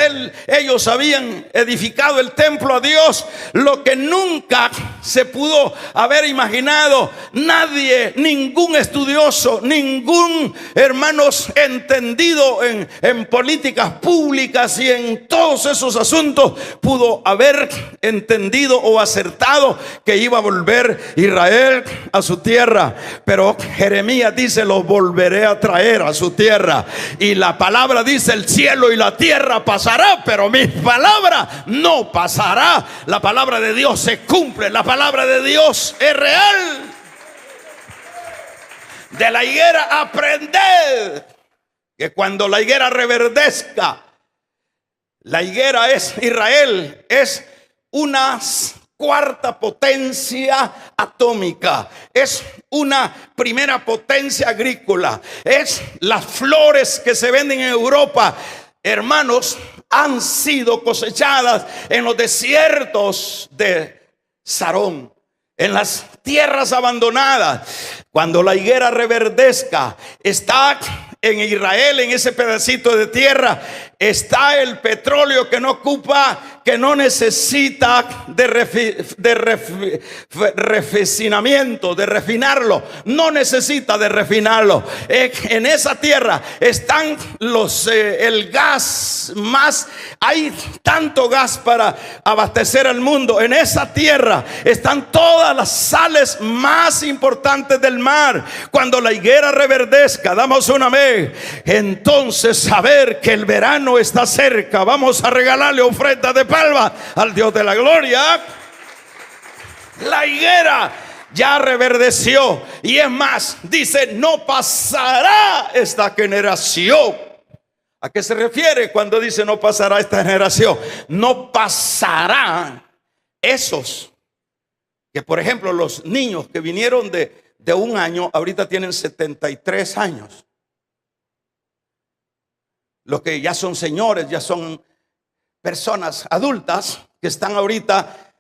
A: ellos habían edificado el templo a Dios. Lo que nunca se pudo haber imaginado nadie, ningún estudioso, ningún hermanos entendido en políticas públicas y en todos esos asuntos pudo haber entendido o acertado que iba a volver Israel a su tierra. Pero Jeremías dice: los volveré a traer a su tierra. Y la palabra dice: el cielo y la tierra pasará, pero mi palabra no pasará. La palabra de Dios se cumple. La palabra de Dios es real. De la higuera aprended que cuando la higuera reverdezca, la higuera es Israel, es una cuarta potencia atómica, es una primera potencia agrícola, es las flores que se venden en Europa, hermanos, han sido cosechadas en los desiertos de Sarón, en las tierras abandonadas. Cuando la higuera reverdezca, está en Israel, en ese pedacito de tierra, está el petróleo que no ocupa, que no necesita de refinamiento, de refinarlo. No necesita de refinarlo. En esa tierra están el gas más. Hay tanto gas para abastecer al mundo. En esa tierra están todas las sales más importantes del mar. Cuando la higuera reverdezca, damos un amén. Entonces saber que el verano está cerca. Vamos a regalarle ofrenda de palma al Dios de la gloria. La higuera ya reverdeció, y es más, dice: no pasará esta generación. ¿A qué se refiere cuando dice no pasará esta generación? No pasará esos que, por ejemplo, los niños que vinieron de un año, ahorita tienen 73 años. Los que ya son señores, ya son personas adultas que están ahorita,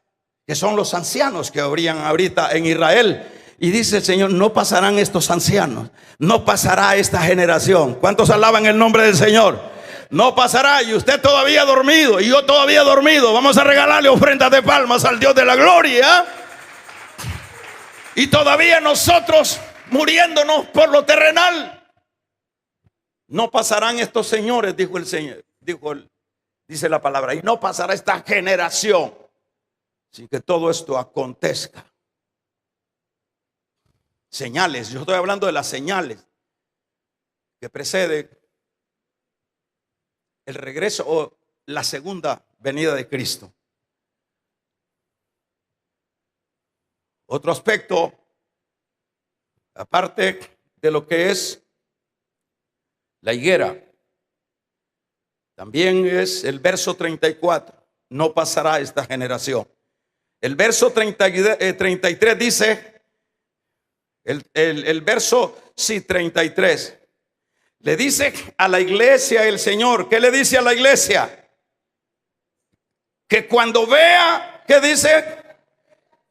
A: que son los ancianos que habrían ahorita en Israel. Y dice el Señor: no pasarán estos ancianos, no pasará esta generación. ¿Cuántos alaban el nombre del Señor? No pasará. Y usted todavía dormido y yo todavía dormido. Vamos a regalarle ofrendas de palmas al Dios de la gloria. Y todavía nosotros muriéndonos por lo terrenal. No pasarán estos señores, dijo el Señor, dice la palabra, y no pasará esta generación sin que todo esto acontezca. Señales, yo estoy hablando de las señales que preceden el regreso o la segunda venida de Cristo. Otro aspecto, aparte de lo que es la higuera, también es el verso 34. No pasará esta generación. El verso 33 dice, el verso 33, le dice a la iglesia el Señor. ¿Qué le dice a la iglesia? Que cuando vea, ¿qué dice?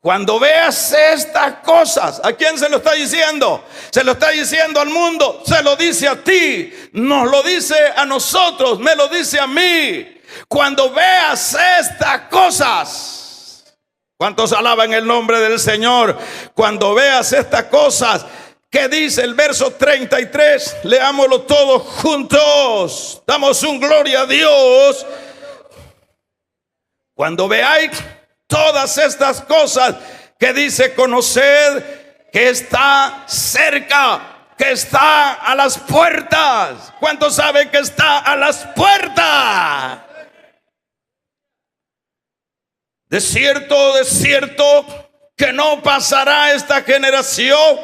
A: Cuando veas estas cosas, ¿a quién se lo está diciendo? Se lo está diciendo al mundo, se lo dice a ti, nos lo dice a nosotros, me lo dice a mí. Cuando veas estas cosas, ¿cuántos alaban el nombre del Señor? Cuando veas estas cosas, ¿qué dice el verso 33? Leámoslo todos juntos. Damos un gloria a Dios. Cuando veáis todas estas cosas, que dice: conoced que está cerca, que está a las puertas. ¿Cuántos saben que está a las puertas? De cierto que no pasará esta generación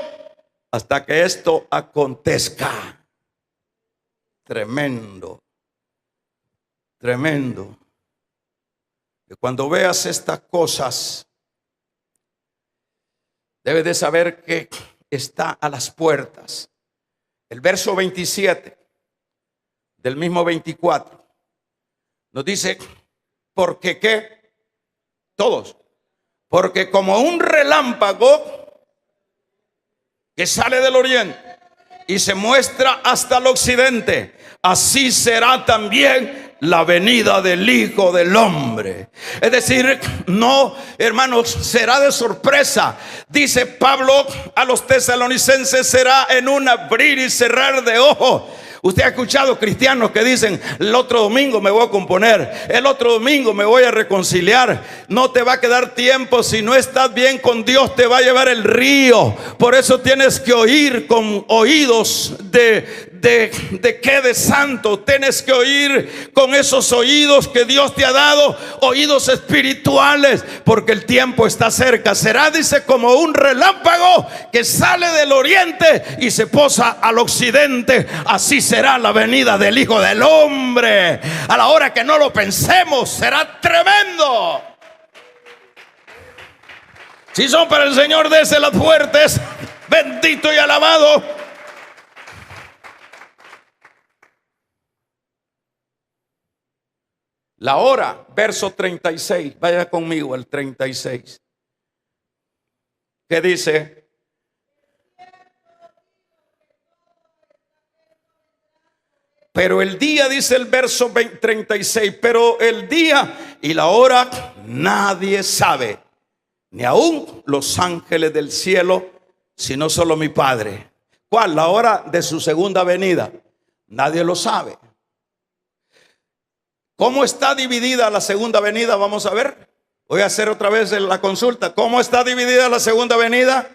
A: hasta que esto acontezca. Tremendo, tremendo. Que cuando veas estas cosas, debes de saber que está a las puertas. El verso 27 del mismo 24. Nos dice, porque qué, todos, porque como un relámpago que sale del oriente y se muestra hasta el occidente, así será también la venida del Hijo del Hombre. Es decir, no, hermanos, será de sorpresa. Dice Pablo a los tesalonicenses, será en un abrir y cerrar de ojos. Usted ha escuchado cristianos que dicen, el otro domingo me voy a componer, el otro domingo me voy a reconciliar. No te va a quedar tiempo. Si no estás bien con Dios, te va a llevar el río. Por eso tienes que oír con oídos de santo. Tienes que oír con esos oídos que Dios te ha dado, oídos espirituales, porque el tiempo está cerca. Será, dice, como un relámpago que sale del oriente y se posa al occidente. Así será la venida del Hijo del Hombre. A la hora que no lo pensemos, será tremendo. Si son para el Señor, dese las fuertes. Bendito y alabado. La hora, verso 36. Vaya conmigo al 36. ¿Qué dice? Pero el día, dice el verso 36, pero el día y la hora nadie sabe, ni aún los ángeles del cielo, sino solo mi Padre. ¿Cuál? La hora de su segunda venida. Nadie lo sabe. ¿Cómo está dividida la segunda venida? Vamos a ver. Voy a hacer otra vez la consulta. ¿Cómo está dividida la segunda venida?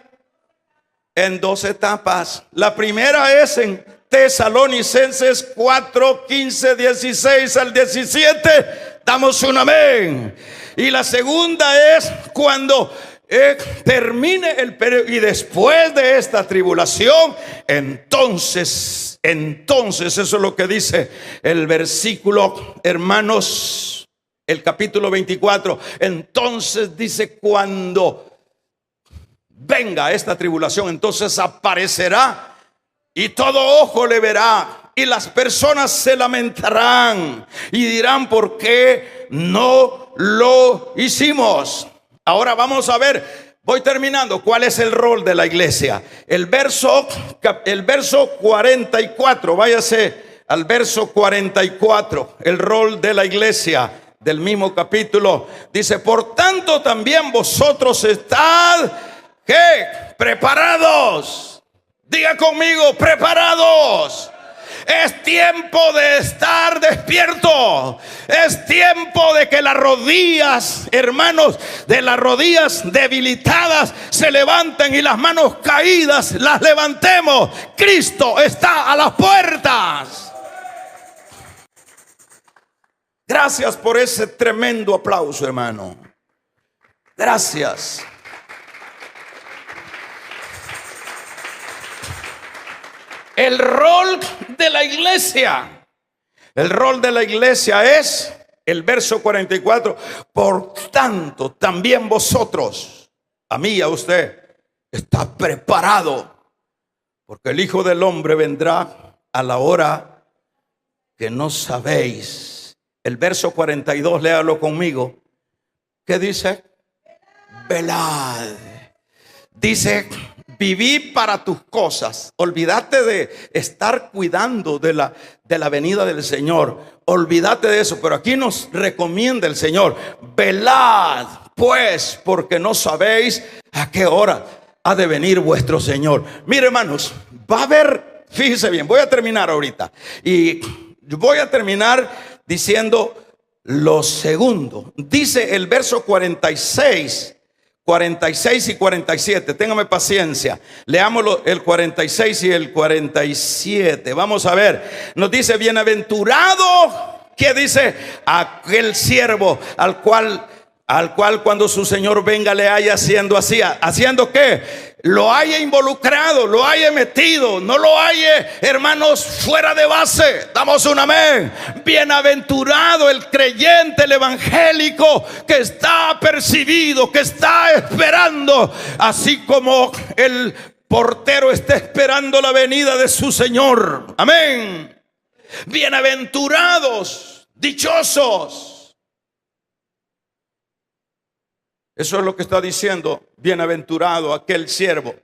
A: En dos etapas. La primera es en Tesalonicenses 4, 15, 16 al 17. Damos un amén. Y la segunda es cuando termine el periodo, y después de esta tribulación, entonces, eso es lo que dice el versículo, hermanos, el capítulo 24. Entonces dice, cuando venga esta tribulación, entonces aparecerá y todo ojo le verá, y las personas se lamentarán y dirán, ¿por qué no lo hicimos? Ahora vamos a ver, voy terminando, ¿cuál es el rol de la iglesia? El verso 44, váyase al verso 44, el rol de la iglesia del mismo capítulo. Dice, por tanto también vosotros estad, ¿qué? Preparados. Diga conmigo, preparados. Es tiempo de estar despierto. Es tiempo de que las rodillas, hermanos, de las rodillas debilitadas se levanten y las manos caídas las levantemos. Cristo está a las puertas. Gracias por ese tremendo aplauso, hermano. Gracias. El rol de la iglesia. El rol de la iglesia es el verso 44. Por tanto, también vosotros, a mí y a usted, está preparado, porque el Hijo del Hombre vendrá a la hora que no sabéis. El verso 42, léalo conmigo. ¿Qué dice? Velad. Dice, viví para tus cosas. Olvídate de estar cuidando de la venida del Señor. Olvídate de eso. Pero aquí nos recomienda el Señor: velad pues, porque no sabéis a qué hora ha de venir vuestro Señor. Mire, hermanos, va a haber, fíjese bien, voy a terminar ahorita. Y voy a terminar diciendo lo segundo. Dice el verso 46 y 47. Téngame paciencia. Leámoslo, el 46 y el 47. Vamos a ver. Nos dice: bienaventurado, ¿qué dice? Aquel siervo al cual cuando su Señor venga le haya haciendo así. ¿Haciendo qué? Lo haya involucrado, lo haya metido, no lo haya, hermanos, fuera de base. Damos un amén. Bienaventurado el creyente, el evangélico, que está apercibido, que está esperando, así como el portero está esperando la venida de su Señor. Amén. Bienaventurados, dichosos. Eso es lo que está diciendo. Bienaventurado aquel siervo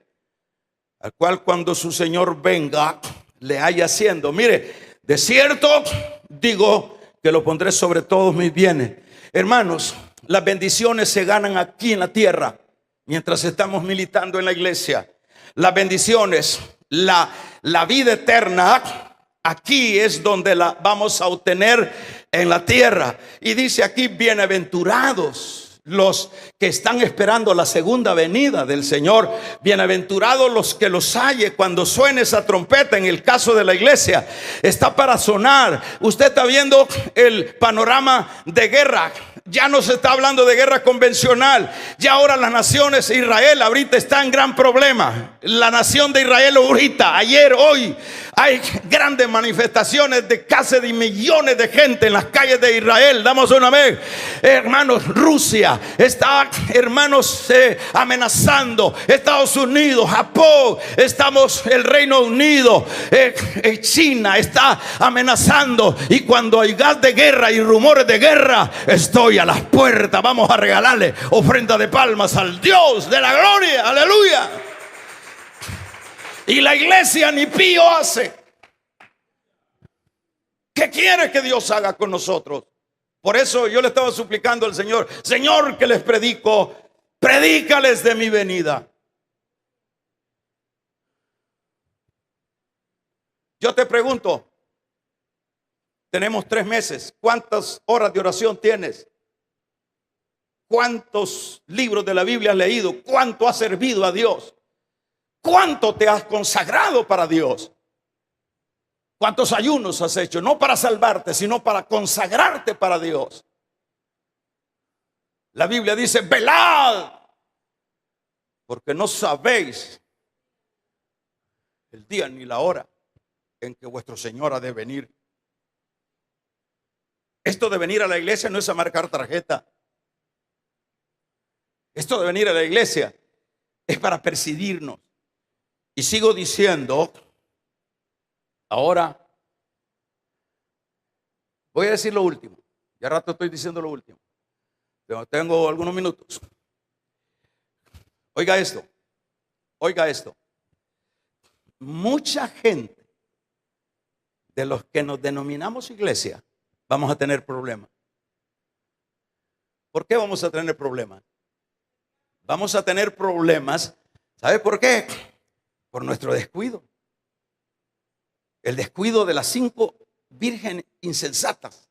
A: al cual cuando su Señor venga le haya haciendo. Mire, de cierto digo que lo pondré sobre todos mis bienes. Hermanos, las bendiciones se ganan aquí en la tierra mientras estamos militando en la iglesia. Las bendiciones, la vida eterna, aquí es donde la vamos a obtener en la tierra. Y dice aquí, bienaventurados los que están esperando la segunda venida del Señor. Bienaventurados los que los halle cuando suene esa trompeta. En el caso de la iglesia, está para sonar. Usted está viendo el panorama de guerra. Ya no se está hablando de guerra convencional. Ya ahora las naciones, Israel ahorita está en gran problema. La nación de Israel ahorita, ayer, hoy, hay grandes manifestaciones de casi de millones de gente en las calles de Israel. Damos una vez, hermanos. Rusia está, hermanos, amenazando. Estados Unidos, Japón, estamos, el Reino Unido, China está amenazando. Y cuando hay gas de guerra y rumores de guerra, estoy a las puertas. Vamos a regalarle ofrenda de palmas al Dios de la gloria. Aleluya. Y la iglesia ni pío hace. ¿Qué quiere que Dios haga con nosotros? Por eso yo le estaba suplicando al Señor: Señor, que les predico, predícales de mi venida. Yo te pregunto, tenemos 3 meses. ¿Cuántas horas de oración tienes? ¿Cuántos libros de la Biblia has leído? ¿Cuánto has servido a Dios? ¿Cuánto te has consagrado para Dios? ¿Cuántos ayunos has hecho? No para salvarte, sino para consagrarte para Dios. La Biblia dice: velad, porque no sabéis el día ni la hora en que vuestro Señor ha de venir. Esto de venir a la iglesia no es a marcar tarjeta. Esto de venir a la iglesia es para presidirnos. Y sigo diciendo, ahora voy a decir lo último. Ya rato estoy diciendo lo último. Pero tengo algunos minutos. Oiga esto. Oiga esto. Mucha gente de los que nos denominamos iglesia vamos a tener problemas. ¿Por qué vamos a tener problemas? Vamos a tener problemas. ¿Sabe por qué? Por nuestro descuido. El descuido de las 5 vírgenes insensatas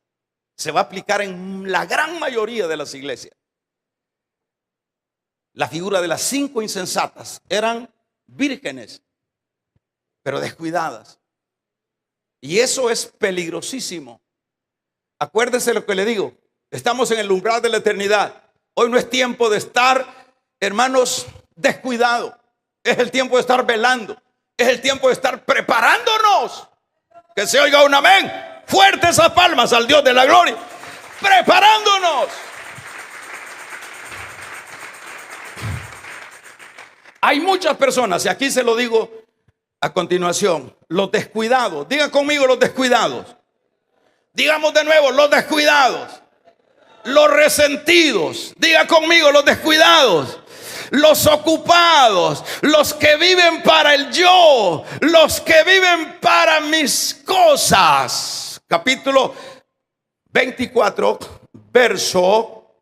A: se va a aplicar en la gran mayoría de las iglesias. La figura de las 5 insensatas eran vírgenes, pero descuidadas. Y eso es peligrosísimo. Acuérdese lo que le digo. Estamos en el umbral de la eternidad. Hoy no es tiempo de estar, hermanos, descuidados. Es el tiempo de estar velando. Es el tiempo de estar preparándonos. Que se oiga un amén. Fuerte esas palmas al Dios de la gloria. Preparándonos. Hay muchas personas, y aquí se lo digo a continuación, los descuidados. Diga conmigo, los descuidados. Digamos de nuevo, los descuidados. Los resentidos. Diga conmigo, los descuidados. Los ocupados, los que viven para el yo, los que viven para mis cosas. Capítulo 24, verso,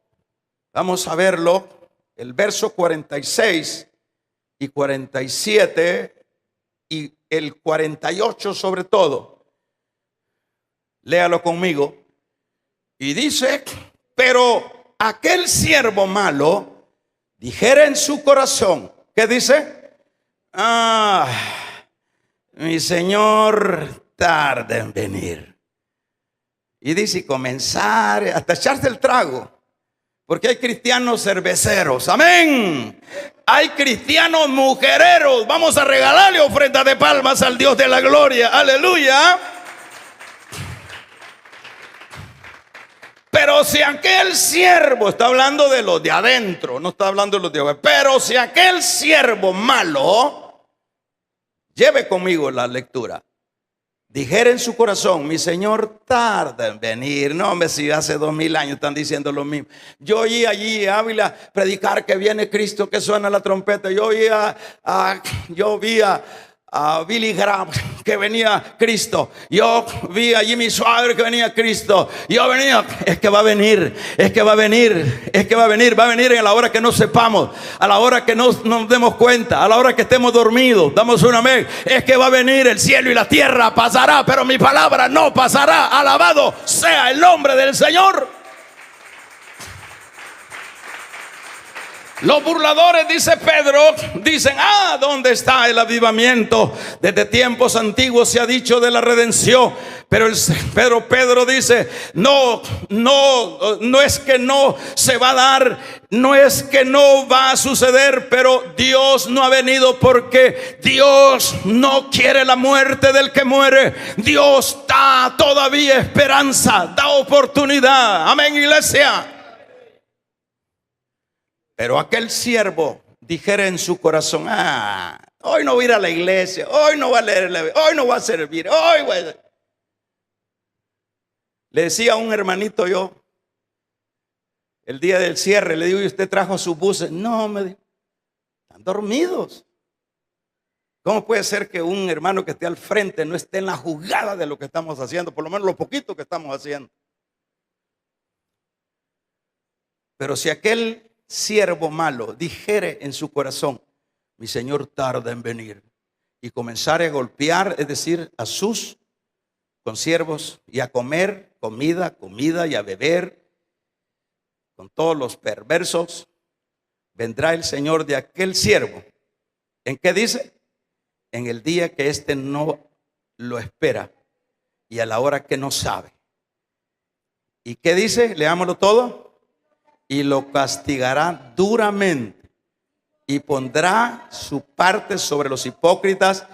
A: vamos a verlo, el verso 46 y 47 y el 48 sobre todo. Léalo conmigo. Y dice: pero aquel siervo malo dijera en su corazón, ¿qué dice? Mi Señor tarda en venir. Y dice, comenzar hasta echarse el trago. Porque hay cristianos cerveceros, amén. Hay cristianos mujereros. Vamos a regalarle ofrenda de palmas al Dios de la gloria, aleluya. Pero si aquel siervo, está hablando de los de adentro, no está hablando de los de afuera. Pero si aquel siervo malo, lleve conmigo la lectura. dijera en su corazón, mi Señor tarda en venir. No, hombre, si hace 2000 años están diciendo lo mismo. Yo oí allí a Ávila predicar que viene Cristo, que suena la trompeta. Yo vi a Billy Graham que venía Cristo. Yo vi a Jimmy Swaggart que venía Cristo. Yo venía, es que va a venir, es que va a venir, es que va a venir a la hora que no sepamos, a la hora que no nos demos cuenta, a la hora que estemos dormidos. Damos un amén. Es que va a venir, el cielo y la tierra pasará, pero mi palabra no pasará. Alabado sea el nombre del Señor. Los burladores, dice Pedro, dicen: ¿dónde está el avivamiento? Desde tiempos antiguos se ha dicho de la redención. Pero Pedro dice: no es que no se va a dar, no es que no va a suceder, pero Dios no ha venido, porque Dios no quiere la muerte del que muere. Dios da todavía esperanza, da oportunidad. Amén, iglesia. Pero aquel siervo dijera en su corazón: hoy no voy a ir a la iglesia, hoy no voy a leer, hoy no voy a servir, hoy voy a... Le decía a un hermanito yo, el día del cierre, le digo: ¿y usted trajo sus buses? No, me dijo, están dormidos. ¿Cómo puede ser que un hermano que esté al frente no esté en la jugada de lo que estamos haciendo? Por lo menos lo poquito que estamos haciendo. Pero si aquel siervo malo dijere en su corazón: mi Señor tarda en venir, y comenzare a golpear, es decir, a sus consiervos, y a comer comida y a beber con todos los perversos, vendrá el Señor de aquel siervo. ¿En qué dice? En el día que éste no lo espera y a la hora que no sabe. ¿Y qué dice? Leámoslo todo. Y lo castigará duramente, y pondrá su parte sobre los hipócritas,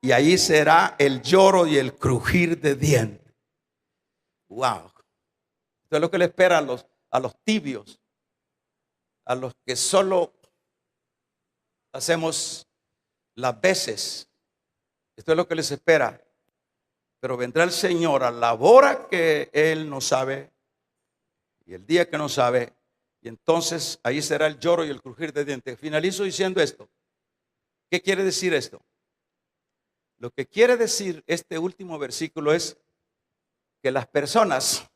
A: y ahí será el lloro y el crujir de dientes. Wow. Esto es lo que le espera a los tibios, a los que solo hacemos las veces. Esto es lo que les espera. Pero vendrá el Señor a la hora que Él no sabe y el día que no sabe. Y entonces ahí será el lloro y el crujir de dientes. Finalizo diciendo esto. ¿Qué quiere decir esto? Lo que quiere decir este último versículo es que las personas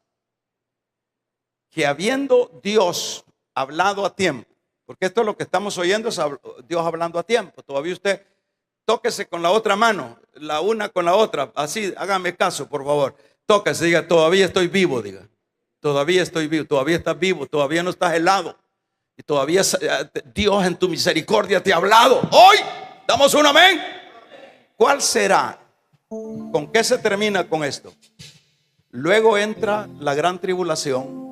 A: que, habiendo Dios hablado a tiempo, porque esto es lo que estamos oyendo, es Dios hablando a tiempo. Todavía usted tóquese con la otra mano, la una con la otra, así, hágame caso, por favor. Tóquese, diga: todavía estoy vivo, diga. Todavía estoy vivo, todavía estás vivo, todavía no estás helado. Y todavía Dios en tu misericordia te ha hablado. Hoy damos un amén. ¿Cuál será? ¿Con qué se termina con esto? Luego entra la gran tribulación.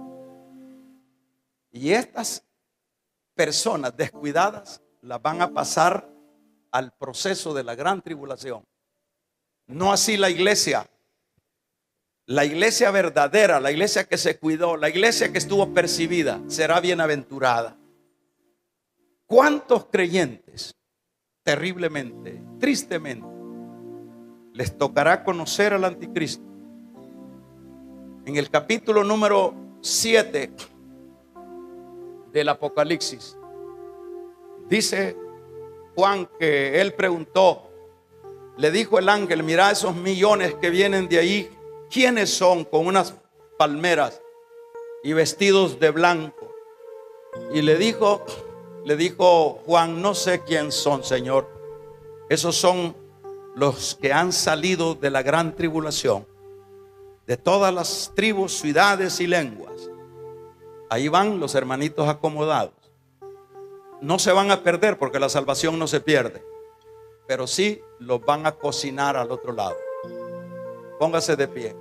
A: Y estas personas descuidadas las van a pasar al proceso de la gran tribulación. No así la iglesia. La iglesia verdadera, la iglesia que se cuidó, la iglesia que estuvo percibida, será bienaventurada. ¿Cuántos creyentes terriblemente, tristemente, les tocará conocer al anticristo? En el capítulo número 7 del Apocalipsis, dice Juan que él preguntó, le dijo el ángel: mira esos millones que vienen de ahí, ¿quiénes son? Con unas palmeras y vestidos de blanco. Y le dijo Juan: no sé quién son, Señor. Esos son los que han salido de la gran tribulación, de todas las tribus, ciudades y lenguas. Ahí van los hermanitos acomodados. No se van a perder, porque la salvación no se pierde, pero sí los van a cocinar al otro lado. Póngase de pie.